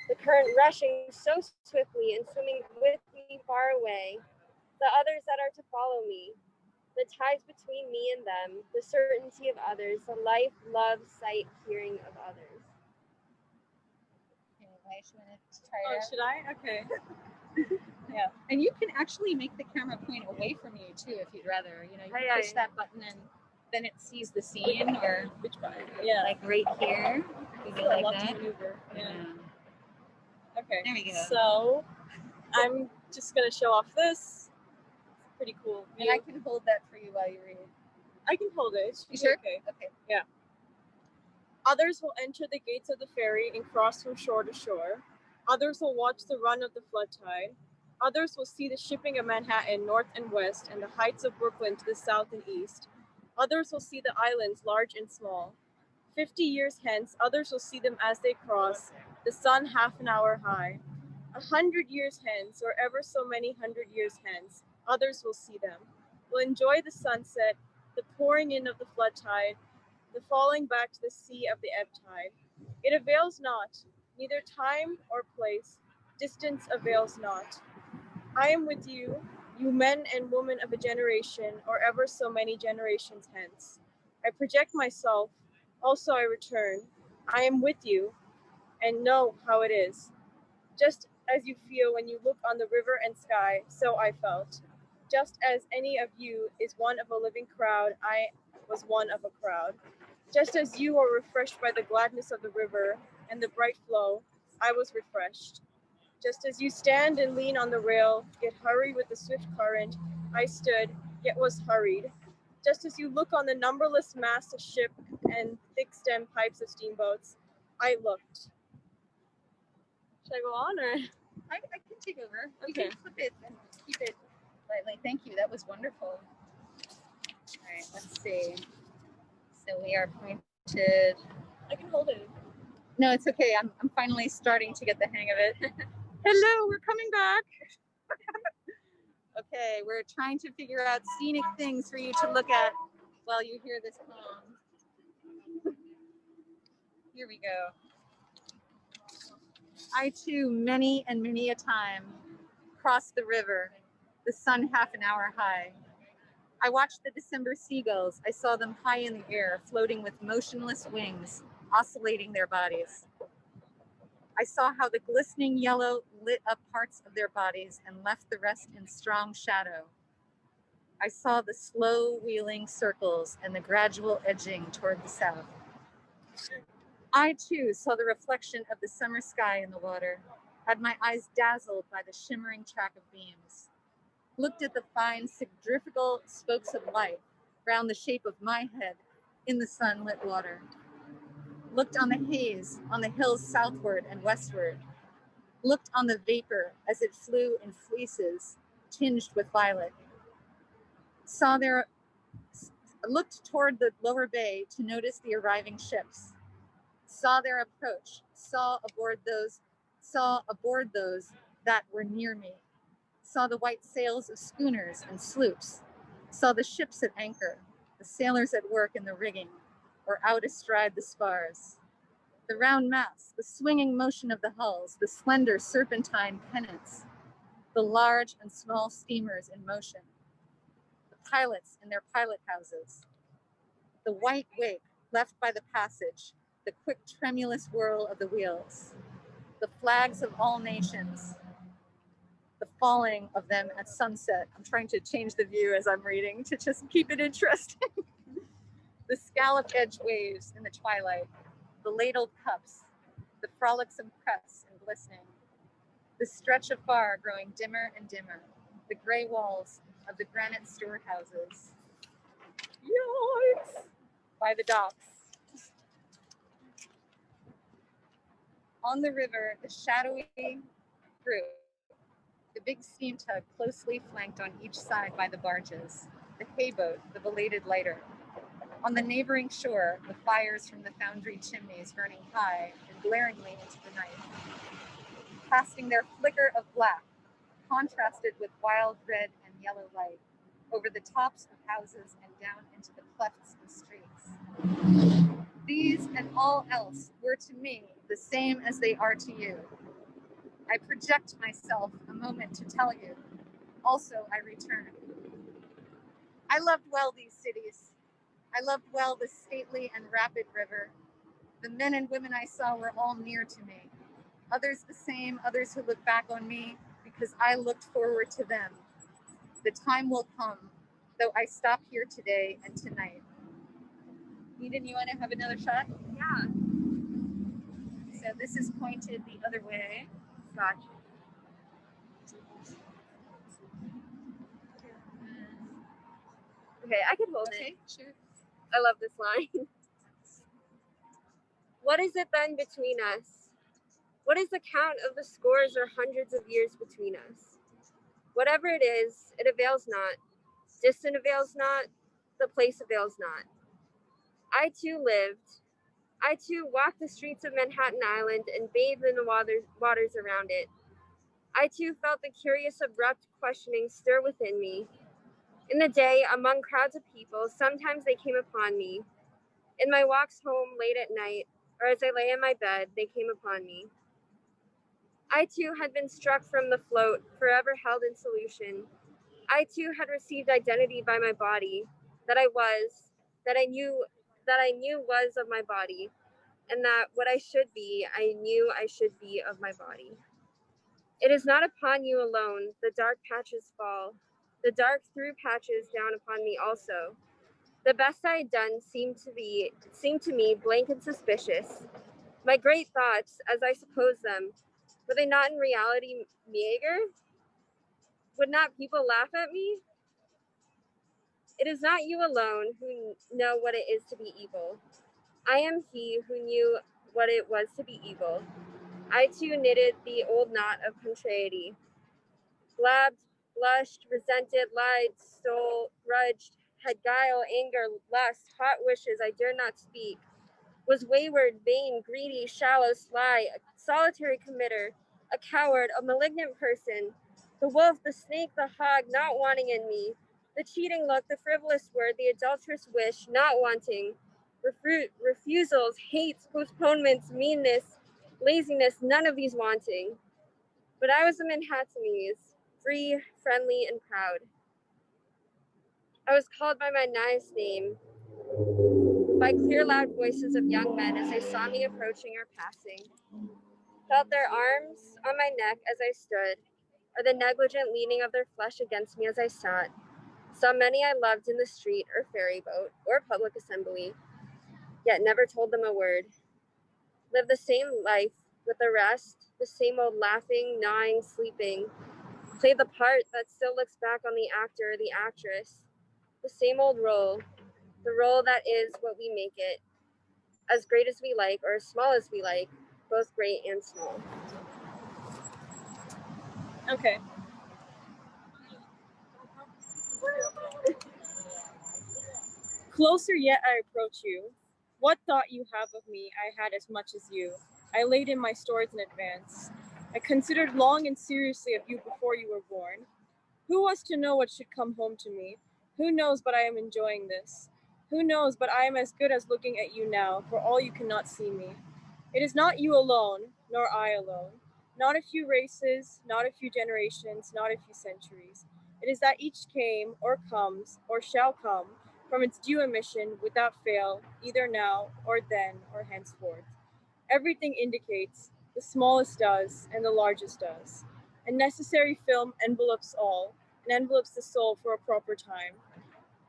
the current rushing so swiftly and swimming with me far away, the others that are to follow me, the ties between me and them, the certainty of others, the life, love, sight, hearing of others. anyway, should I try Oh, it out? should I? Okay. Yeah, and you can actually make the camera point away from you too if you'd rather. You know, you can push that button and then it sees the scene, or Which one? Yeah. like right here. You go I like love that. to maneuver. Yeah. Okay. There we go. So I'm just gonna show off this. Pretty cool. And I can hold that for you while you read. I can hold it. You sure? Okay. Okay. Others will enter the gates of the ferry and cross from shore to shore. Others will watch the run of the flood tide. Others will see the shipping of Manhattan north and west and the heights of Brooklyn to the south and east. Others will see the islands large and small. 50 years hence, others will see them as they cross, the sun half an hour high. 100 years hence, or ever so many 100 years hence, others will see them, will enjoy the sunset, the pouring in of the flood tide, the falling back to the sea of the ebb tide. It avails not, neither time or place, distance avails not. I am with you, you men and women of a generation, or ever so many generations hence. I project myself, also I return. I am with you, and know how it is. Just as you feel when you look on the river and sky, so I felt. Just as any of you is one of a living crowd, I was one of a crowd. Just as you are refreshed by the gladness of the river and the bright flow, I was refreshed. Just as you stand and lean on the rail, yet hurry with the swift current, I stood, yet was hurried. Just as you look on the numberless masts of ship and thick stem pipes of steamboats, I looked. Should I go on, or? I can take over. You Okay. can flip it and keep it lightly. Thank you. That was wonderful. All right, let's see. So we are pointed. I can hold it. No, it's okay. I'm finally starting to get the hang of it. Hello, we're coming back. Okay, we're trying to figure out scenic things for you to look at while you hear this poem. Here we go. I too, many and many a time, crossed the river, the sun half an hour high. I watched the December seagulls. I saw them high in the air, floating with motionless wings, oscillating their bodies. I saw how the glistening yellow lit up parts of their bodies and left the rest in strong shadow. I saw the slow wheeling circles and the gradual edging toward the south. I too saw the reflection of the summer sky in the water, had my eyes dazzled by the shimmering track of beams, looked at the fine centrifugal spokes of light round the shape of my head in the sunlit water, looked on the haze on the hills southward and westward, looked on the vapor as it flew in fleeces tinged with violet, saw there I looked toward the lower bay to notice the arriving ships, saw their approach, saw aboard those that were near me, saw the white sails of schooners and sloops, saw the ships at anchor, the sailors at work in the rigging, or out astride the spars. The round masts, the swinging motion of the hulls, the slender serpentine pennants, the large and small steamers in motion, the pilots in their pilot houses, the white wake left by the passage, the quick tremulous whirl of the wheels, the flags of all nations, the falling of them at sunset. I'm trying to change the view as I'm reading to just keep it interesting. The scallop edge waves in the twilight, the ladled cups, the frolicsome crest and glistening, the stretch of bar growing dimmer and dimmer, the gray walls of the granite storehouses. Yikes! By the docks. On the river, the shadowy group, the big steam tug closely flanked on each side by the barges, the hay boat, the belated lighter. On the neighboring shore, the fires from the foundry chimneys burning high and glaringly into the night, casting their flicker of black, contrasted with wild red and yellow light, over the tops of houses and down into the clefts of streets. These and all else were to me the same as they are to you. I project myself a moment to tell you. Also, I return. I loved well these cities. I loved well the stately and rapid river. The men and women I saw were all near to me. Others the same, others who look back on me because I looked forward to them. The time will come, though I stop here today and tonight. Eden, you want to have another shot? Yeah. So this is pointed the other way. Gotcha. Okay, I can hold it. Sure. I love this line. What is it then between us? What is the count of the scores or hundreds of years between us? Whatever it is, it avails not. Distant avails not. The place avails not. I too lived. I too walked the streets of Manhattan Island and bathed in the waters around it. I too felt the curious, abrupt questioning stir within me. In the day, among crowds of people, sometimes they came upon me. In my walks home late at night, or as I lay in my bed, they came upon me. I too had been struck from the float, forever held in solution. I too had received identity by my body, that I knew was of my body, and that what I should be, I knew I should be of my body. It is not upon you alone the dark patches fall. The dark through patches down upon me also. The best I had done seemed to me blank and suspicious. My great thoughts, as I suppose them, were they not in reality meager? Would not people laugh at me? It is not you alone who know what it is to be evil. I am he who knew what it was to be evil. I too knitted the old knot of contrariety. Blabbed, blushed, resented, lied, stole, grudged, had guile, anger, lust, hot wishes I dared not speak, was wayward, vain, greedy, shallow, sly, a solitary committer, a coward, a malignant person, the wolf, the snake, the hog, not wanting in me, the cheating look, the frivolous word, the adulterous wish, not wanting, refusals, hates, postponements, meanness, laziness, none of these wanting. But I was a Manhattanese, free, friendly, and proud. I was called by my nice name, by clear, loud voices of young men as they saw me approaching or passing, felt their arms on my neck as I stood, or the negligent leaning of their flesh against me as I sat, saw many I loved in the street or ferry boat or public assembly, yet never told them a word, lived the same life with the rest, the same old laughing, gnawing, sleeping, played the part that still looks back on the actor or the actress, the same old role, the role that is what we make it, as great as we like or as small as we like, both great and small. Okay. Closer yet I approach you. What thought you have of me I had as much as you. I laid in my stores in advance. I considered long and seriously of you before you were born. Who was to know what should come home to me? Who knows but I am enjoying this? Who knows but I am as good as looking at you now, for all you cannot see me. It is not you alone, nor I alone. Not a few races, not a few generations, not a few centuries. It is that each came, or comes, or shall come, from its due emission without fail, either now, or then, or henceforth. Everything indicates, the smallest does, and the largest does. A necessary film envelopes all, and envelopes the soul for a proper time.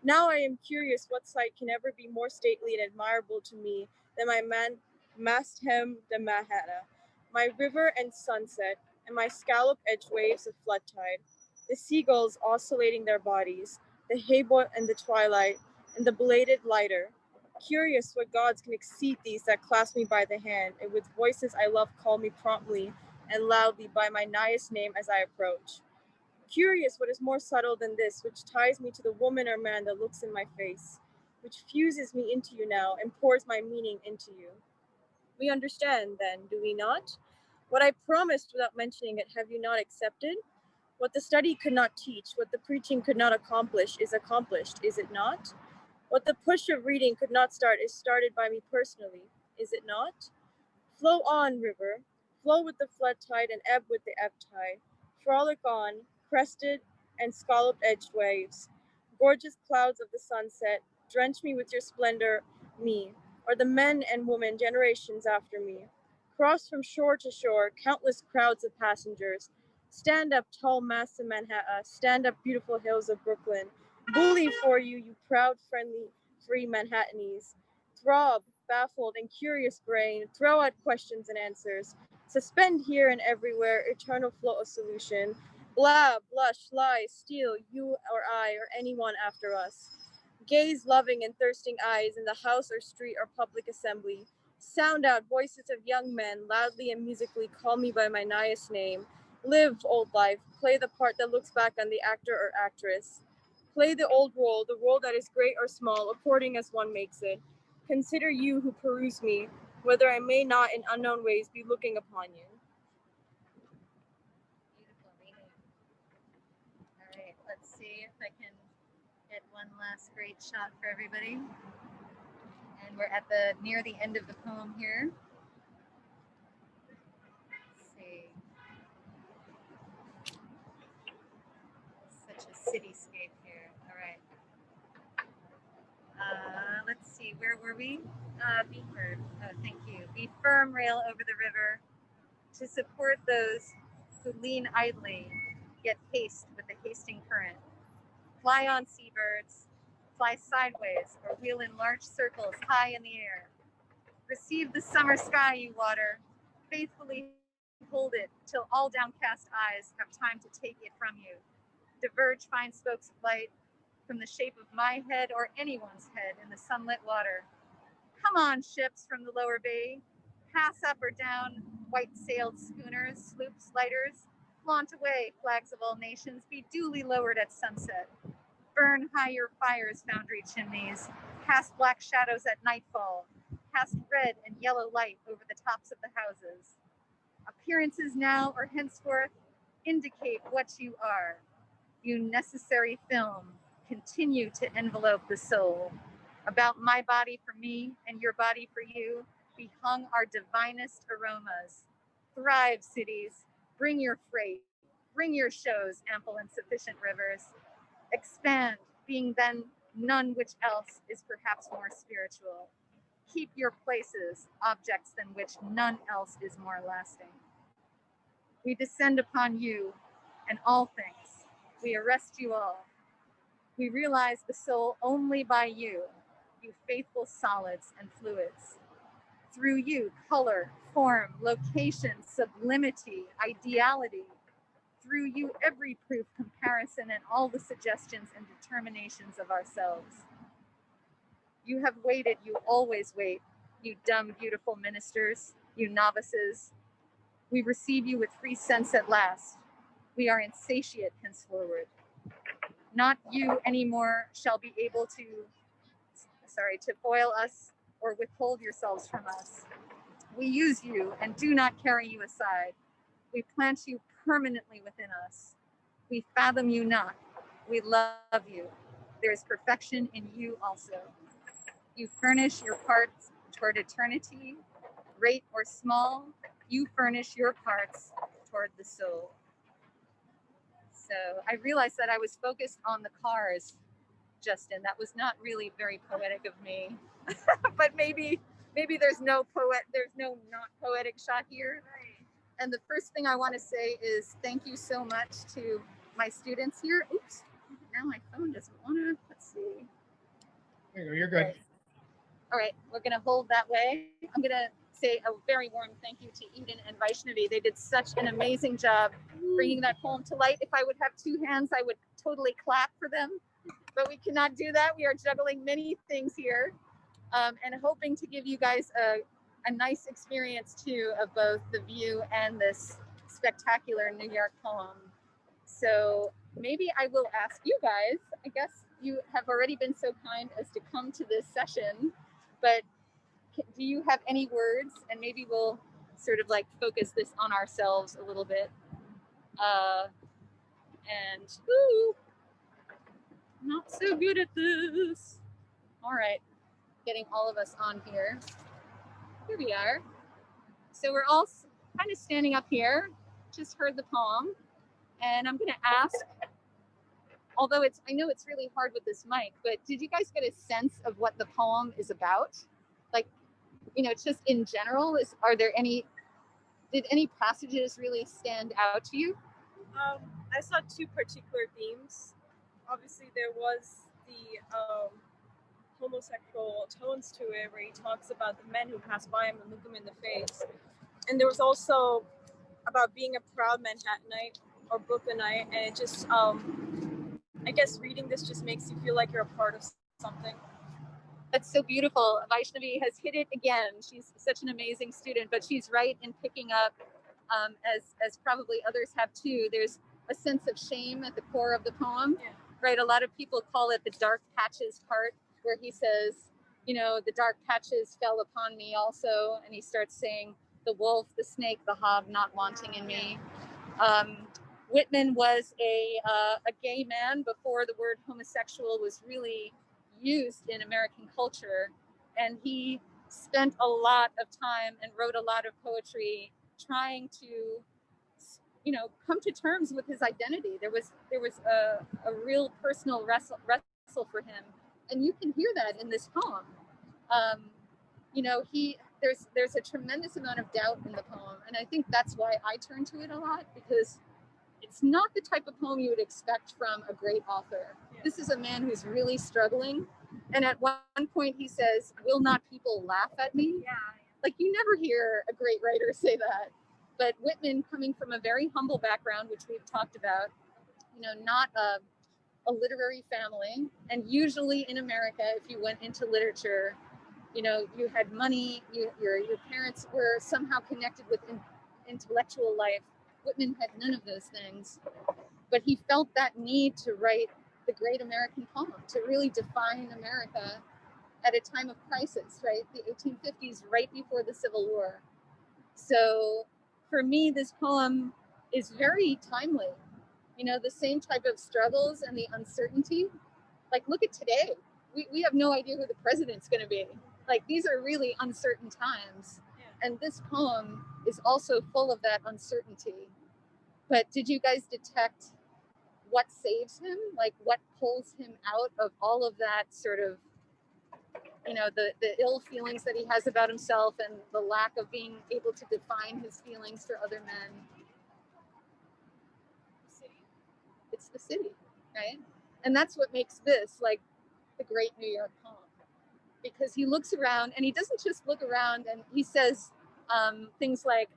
Now I am curious what sight can ever be more stately and admirable to me than my masthead the Mannahatta, my river and sunset, and my scallop-edged waves of flood tide, the seagulls oscillating their bodies, the hayboat and the twilight, and the belated lighter. Curious what gods can exceed these that clasp me by the hand, and with voices I love call me promptly and loudly by my nighest name as I approach. Curious what is more subtle than this, which ties me to the woman or man that looks in my face, which fuses me into you now and pours my meaning into you. We understand, then, do we not? What I promised without mentioning it, have you not accepted? What the study could not teach, what the preaching could not accomplish, is accomplished, is it not? What the push of reading could not start is started by me personally, is it not? Flow on, river, flow with the flood tide and ebb with the ebb tide. Frolic on, crested and scallop-edged waves. Gorgeous clouds of the sunset, drench me with your splendor, me, or the men and women generations after me. Cross from shore to shore, countless crowds of passengers. Stand up, tall masts of Mannahatta, stand up, beautiful hills of Brooklyn. Bully for you, you proud, friendly, free Manhattanese. Throb, baffled and curious brain, throw out questions and answers. Suspend here and everywhere, eternal flow of solution. Blab, blush, lie, steal, you or I or anyone after us. Gaze loving and thirsting eyes in the house or street or public assembly. Sound out voices of young men, loudly and musically call me by my nighest name. Live, old life, play the part that looks back on the actor or actress. Play the old role, the role that is great or small, according as one makes it. Consider you who peruse me, whether I may not in unknown ways be looking upon you. Beautiful reading. All right, let's see if I can get one last great shot for everybody. And we're at near the end of the poem here. Let's see. Such a cityscape here. All right. Let's see, where were we? Be firm. Oh, thank you. Be firm, rail over the river to support those who lean idly, yet haste with the hasting current. Fly on, seabirds. Fly sideways or wheel in large circles high in the air. Receive the summer sky, you water. Faithfully hold it till all downcast eyes have time to take it from you. Diverge fine spokes of light from the shape of my head or anyone's head in the sunlit water. Come on, ships from the lower bay. Pass up or down, white-sailed schooners, sloops, lighters. Flaunt away, flags of all nations. Be duly lowered at sunset. Burn high your fires, foundry chimneys. Cast black shadows at nightfall. Cast red and yellow light over the tops of the houses. Appearances now or henceforth indicate what you are. You necessary film, continue to envelope the soul. About my body for me and your body for you, be hung our divinest aromas. Thrive, cities, bring your freight, bring your shows, ample and sufficient rivers. Expand, being then none which else is perhaps more spiritual. Keep your places, objects than which none else is more lasting. We descend upon you and all things. We arrest you all. We realize the soul only by you, you faithful solids and fluids. Through you, color, form, location, sublimity, ideality. Through you, every proof, comparison, and all the suggestions and determinations of ourselves. You have waited, you always wait, you dumb, beautiful ministers, you novices. We receive you with free sense at last. We are insatiate henceforward. Not you anymore shall be able to to foil us or withhold yourselves from us. We use you and do not carry you aside. We plant you permanently within us. We fathom you not. We love you. There is perfection in you also. You furnish your parts toward eternity, great or small. You furnish your parts toward the soul. So I realized that I was focused on the cars, Justin. That was not really very poetic of me, but maybe there's no not poetic shot here. And the first thing I want to say is thank you so much to my students here. Oops, now my phone doesn't want to, let's see. There you go, you're good. All right, we're gonna hold that way. I'm gonna say a very warm thank you to Eden and Vaishnavi. They did such an amazing job bringing that poem to light. If I would have two hands, I would totally clap for them, but we cannot do that. We are juggling many things here and hoping to give you guys a nice experience too of both the view and this spectacular New York poem. So maybe I will ask you guys, I guess you have already been so kind as to come to this session, but do you have any words? And maybe we'll sort of like focus this on ourselves a little bit. Not so good at this. All right, getting all of us on here. Here we are. So we're all kind of standing up here, just heard the poem, and I'm gonna ask, although I know it's really hard with this mic, but did you guys get a sense of what the poem is about? Like, it's just in general, did any passages really stand out to you? I saw two particular themes. Obviously, there was the homosexual tones to it, where he talks about the men who pass by him and look him in the face. And there was also about being a proud Manhattanite or Brooklynite, and it just, I guess reading this just makes you feel like you're a part of something. That's so beautiful. Vaishnavi has hit it again. She's such an amazing student, but she's right in picking up, as probably others have too, there's a sense of shame at the core of the poem, right? A lot of people call it the dark patches part, where he says, the dark patches fell upon me also. And he starts saying, the wolf, the snake, the hob not wanting in me. Whitman was a gay man before the word homosexual was really used in American culture. And he spent a lot of time and wrote a lot of poetry trying to, come to terms with his identity. There was a real personal wrestle for him. And you can hear that in this poem. There's a tremendous amount of doubt in the poem. And I think that's why I turn to it a lot, because it's not the type of poem you would expect from a great author. Yeah. This is a man who's really struggling. And at one point he says, will not people laugh at me? Yeah. Like, you never hear a great writer say that. But Whitman, coming from a very humble background, which we've talked about, not a literary family. And usually in America, if you went into literature, you had money, your parents were somehow connected with intellectual life. Whitman had none of those things, but he felt that need to write the great American poem, to really define America at a time of crisis, right? The 1850s, right before the Civil War. So for me, this poem is very timely. The same type of struggles and the uncertainty. Like, look at today. We have no idea who the president's going to be. Like, these are really uncertain times. Yeah. And this poem is also full of that uncertainty. But did you guys detect what saves him? Like, what pulls him out of all of that sort of, the ill feelings that he has about himself and the lack of being able to define his feelings for other men? It's the city, right? And that's what makes this like the great New York poem, because he looks around, and he doesn't just look around, and he says things like,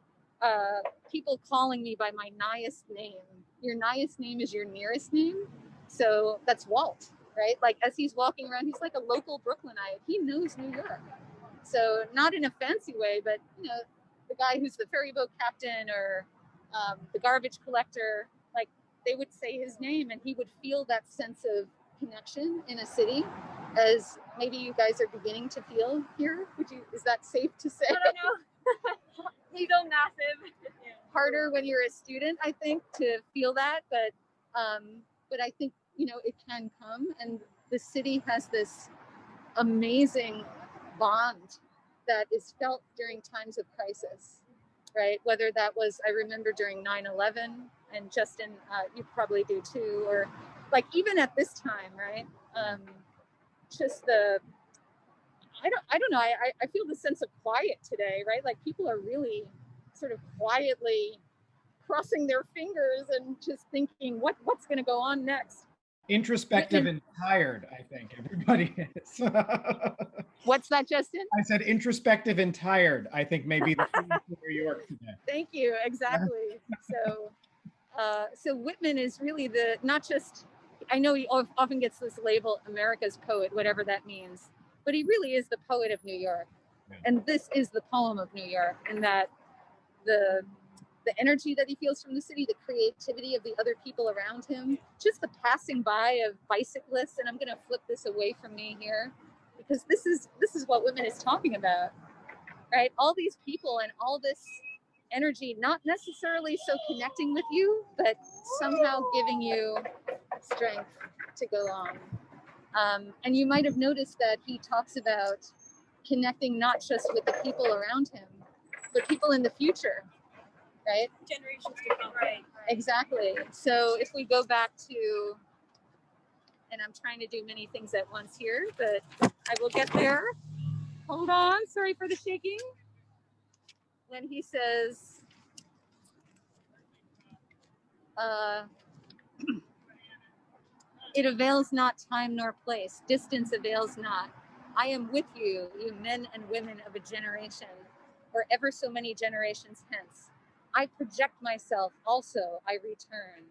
people calling me by my nighest name. Your nighest name is your nearest name. So that's Walt, right? Like, as he's walking around, he's like a local Brooklynite. He knows New York. So not in a fancy way, but the guy who's the ferry boat captain or the garbage collector, like, they would say his name, and he would feel that sense of connection in a city as maybe you guys are beginning to feel here? Is that safe to say? I don't know. So massive. Harder when you're a student, I think, to feel that, but I think, you know, it can come, and the city has this amazing bond that is felt during times of crisis, right? Whether that was, I remember during 9/11, and Justin, you probably do too, or like even at this time, right? Just I don't know, I feel the sense of quiet today, right? Like people are really sort of quietly crossing their fingers and just thinking what's going to go on next. Introspective and tired, I think everybody is. What's that, Justin? I said introspective and tired, I think maybe the theme for New York today. Thank you, exactly. So Whitman is really not just, I know he often gets this label, America's poet, whatever that means, but he really is the poet of New York. Yeah. And this is the poem of New York, in that the energy that he feels from the city, the creativity of the other people around him, just the passing by of bicyclists. And I'm going to flip this away from me here, because this is what Whitman is talking about, right? All these people and all this energy, not necessarily so connecting with you, but somehow giving you strength to go on. And you might have noticed that he talks about connecting not just with the people around him, but people in the future, right? Generations to come. Right. Exactly. So if we go back to, and I'm trying to do many things at once here, but I will get there. Hold on. Sorry for the shaking. When he says, it avails not time nor place, distance avails not. I am with you, you men and women of a generation, or ever so many generations hence. I project myself also, I return.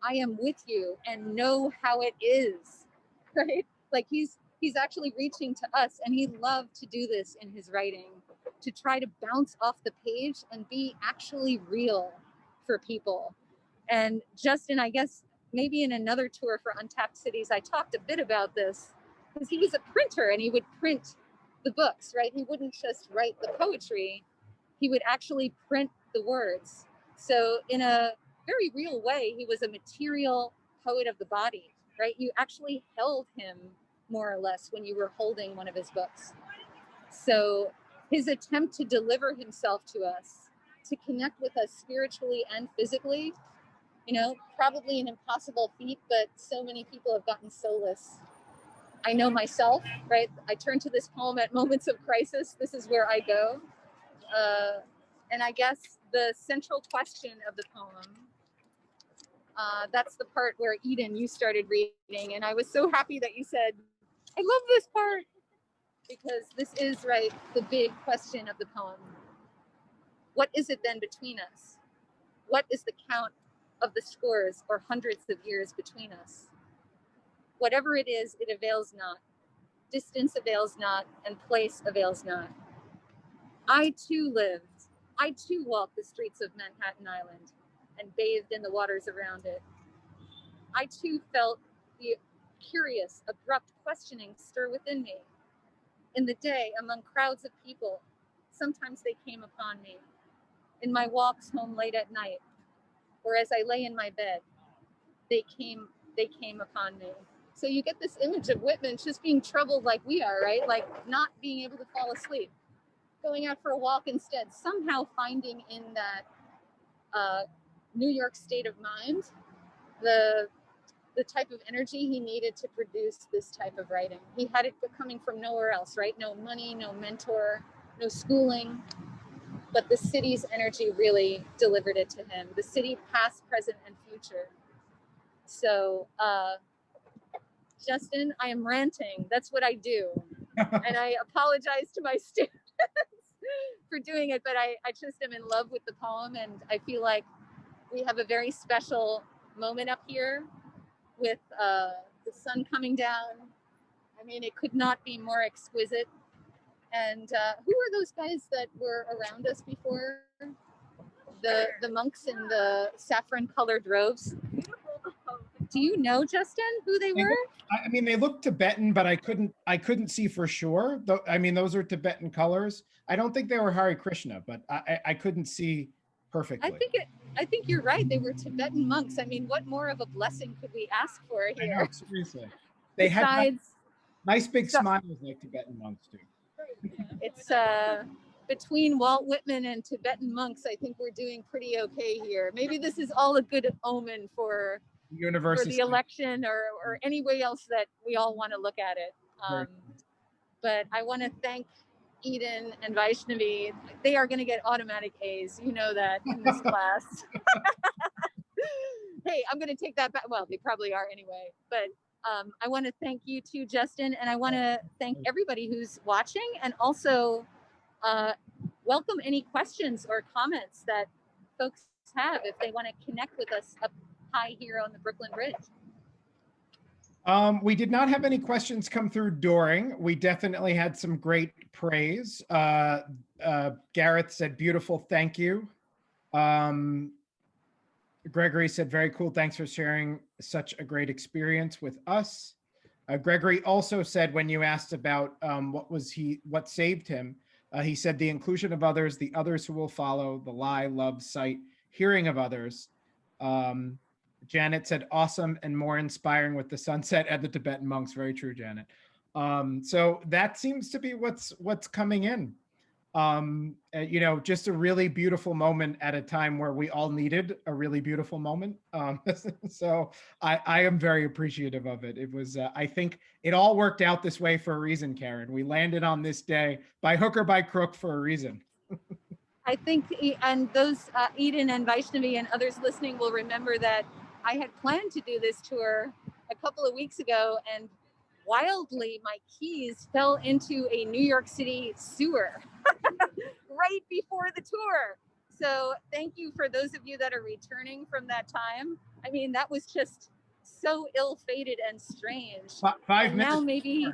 I am with you and know how it is, right? Like he's actually reaching to us, and he loved to do this in his writing, to try to bounce off the page and be actually real for people. And Justin, I guess maybe in another tour for Untapped Cities, I talked a bit about this, because he was a printer and he would print the books, right? He wouldn't just write the poetry, he would actually print the words. So in a very real way, he was a material poet of the body, right? You actually held him more or less when you were holding one of his books. So his attempt to deliver himself to us, to connect with us spiritually and physically, you know, probably an impossible feat, but so many people have gotten soulless. I know myself, right? I turn to this poem at moments of crisis. This is where I go. And I guess the central question of the poem, that's the part where Eden, you started reading. And I was so happy that you said, I love this part, because this is, right, the big question of the poem. What is it then between us? What is the count of the scores or hundreds of years between us? Whatever it is, it avails not. Distance avails not, and place avails not. I too lived. I too walked the streets of Manhattan Island and bathed in the waters around it. I too felt the curious, abrupt questioning stir within me. In the day, among crowds of people, sometimes they came upon me. In my walks home late at night, or as I lay in my bed, they came upon me. So you get this image of Whitman just being troubled like we are, right? Like not being able to fall asleep, going out for a walk instead, somehow finding in that New York state of mind the type of energy he needed to produce this type of writing. He had it coming from nowhere else, right? No money, no mentor, no schooling, but the city's energy really delivered it to him. The city, past, present, and future. So, Justin, I am ranting. That's what I do. And I apologize to my students for doing it, but I just am in love with the poem, and I feel like we have a very special moment up here with the sun coming down. I mean, it could not be more exquisite. And who are those guys that were around us before? The monks in the saffron colored robes. Do you know, Justin, who they were? I mean, they look Tibetan, but I couldn't see for sure. Though, I mean, those are Tibetan colors. I don't think they were Hare Krishna, but I couldn't see perfectly. I think you're right. They were Tibetan monks. I mean, what more of a blessing could we ask for here? I know, seriously. They had nice big smiles like Tibetan monks do. It's between Walt Whitman and Tibetan monks, I think we're doing pretty okay here. Maybe this is all a good omen for the election or any way else that we all want to look at it. But I want to thank Eden and Vaishnavi. They are going to get automatic A's. You know that in this class. Hey, I'm going to take that back. Well, they probably are anyway. But I want to thank you too, Justin. And I want to thank everybody who's watching, and also welcome any questions or comments that folks have if they want to connect with us up high here on the Brooklyn Bridge. We did not have any questions come through during. We definitely had some great praise. Gareth said, beautiful, thank you. Gregory said, very cool, thanks for sharing such a great experience with us. Gregory also said, when you asked about what saved him, he said the inclusion of others, the others who will follow, the lie, love, sight, hearing of others. Janet said, awesome and more inspiring with the sunset and the Tibetan monks. Very true, Janet. So that seems to be what's coming in. You know, just a really beautiful moment at a time where we all needed a really beautiful moment. So I am very appreciative of it. It was, I think it all worked out this way for a reason, Karen. We landed on this day by hook or by crook for a reason. I think, and those Eden and Vaishnavi and others listening will remember that I had planned to do this tour a couple of weeks ago, and wildly my keys fell into a New York City sewer right before the tour. So thank you for those of you that are returning from that time. I mean, that was just so ill-fated and strange. 5 minutes. Now maybe,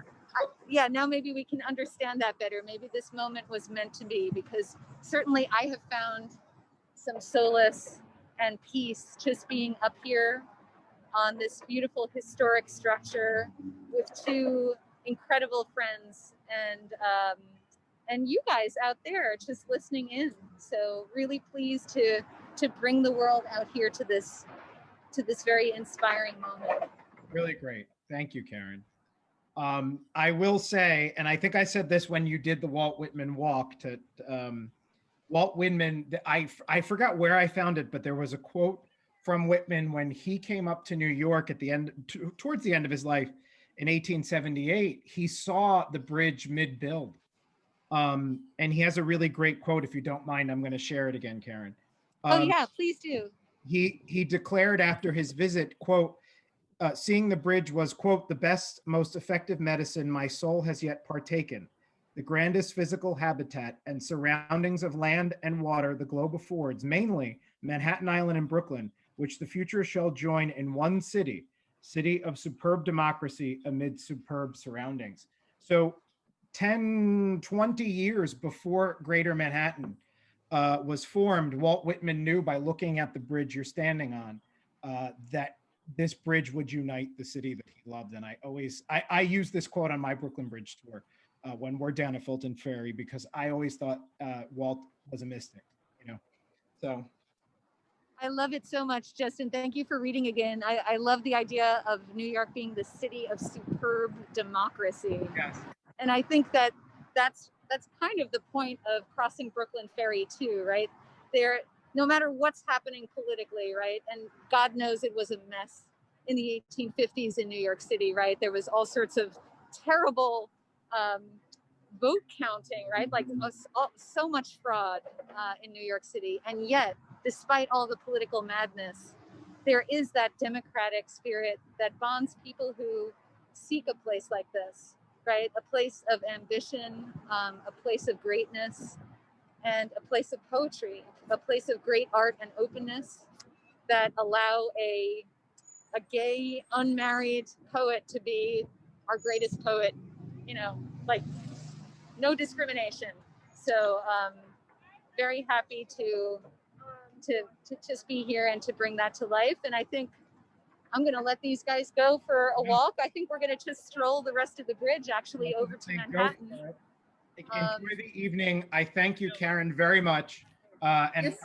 now maybe we can understand that better. Maybe this moment was meant to be, because certainly I have found some solace and peace just being up here on this beautiful historic structure with two incredible friends and you guys out there just listening in. So really pleased to bring the world out here to this very inspiring moment. Really great. Thank you, Karen. I will say, and I think I said this when you did the Walt Whitman walk to Walt Whitman, I forgot where I found it, but there was a quote from Whitman when he came up to New York at the end, towards the end of his life in 1878. He saw the bridge mid-build. And he has a really great quote. If you don't mind, I'm going to share it again, Karen. Oh yeah, please do. He declared after his visit, quote, seeing the bridge was, quote, the best, most effective medicine my soul has yet partaken. The grandest physical habitat and surroundings of land and water the globe affords, mainly Manhattan Island and Brooklyn, which the future shall join in one city of superb democracy amid superb surroundings. So 10, 20 years before Greater Manhattan was formed, Walt Whitman knew by looking at the bridge you're standing on that this bridge would unite the city that he loved. And I use this quote on my Brooklyn Bridge tour when we're down at Fulton Ferry, because I always thought Walt was a mystic, you know. So I love it so much, Justin. Thank you for reading again. I love the idea of New York being the city of superb democracy. yes. And I think that's kind of the point of crossing Brooklyn Ferry too, right? No matter what's happening politically, right? And God knows it was a mess in the 1850s in New York City, right? There was all sorts of terrible vote counting, right? Like so much fraud in New York City. And yet, despite all the political madness, there is that democratic spirit that bonds people who seek a place like this, right? A place of ambition, a place of greatness, and a place of poetry, a place of great art and openness that allow a gay, unmarried poet to be our greatest poet, you know, like no discrimination. So very happy to just be here and to bring that to life. And I think I'm going to let these guys go for a walk. I think we're going to just stroll the rest of the bridge actually over to Go Manhattan. for it. Enjoy the evening. I thank you, Karen, very much. And Yes.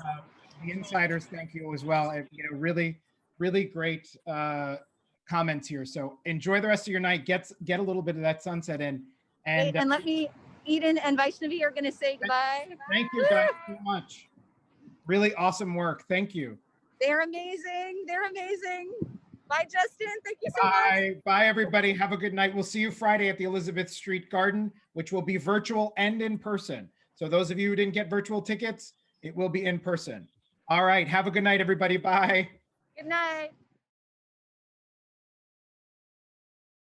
the insiders, thank you as well. Really, really great comments here. So enjoy the rest of your night. Get a little bit of that sunset in. And And let me, Eden and Vaishnavi are going to say goodbye. thank you guys so much. Really awesome work. Thank you. They're amazing. They're amazing. Bye, Justin. Thank you so much. Bye. Bye, everybody. Have a good night. We'll see you Friday at the Elizabeth Street Garden, which will be virtual and in person. So those of you who didn't get virtual tickets, it will be in person. All right. Have a good night, everybody. Bye. Good night.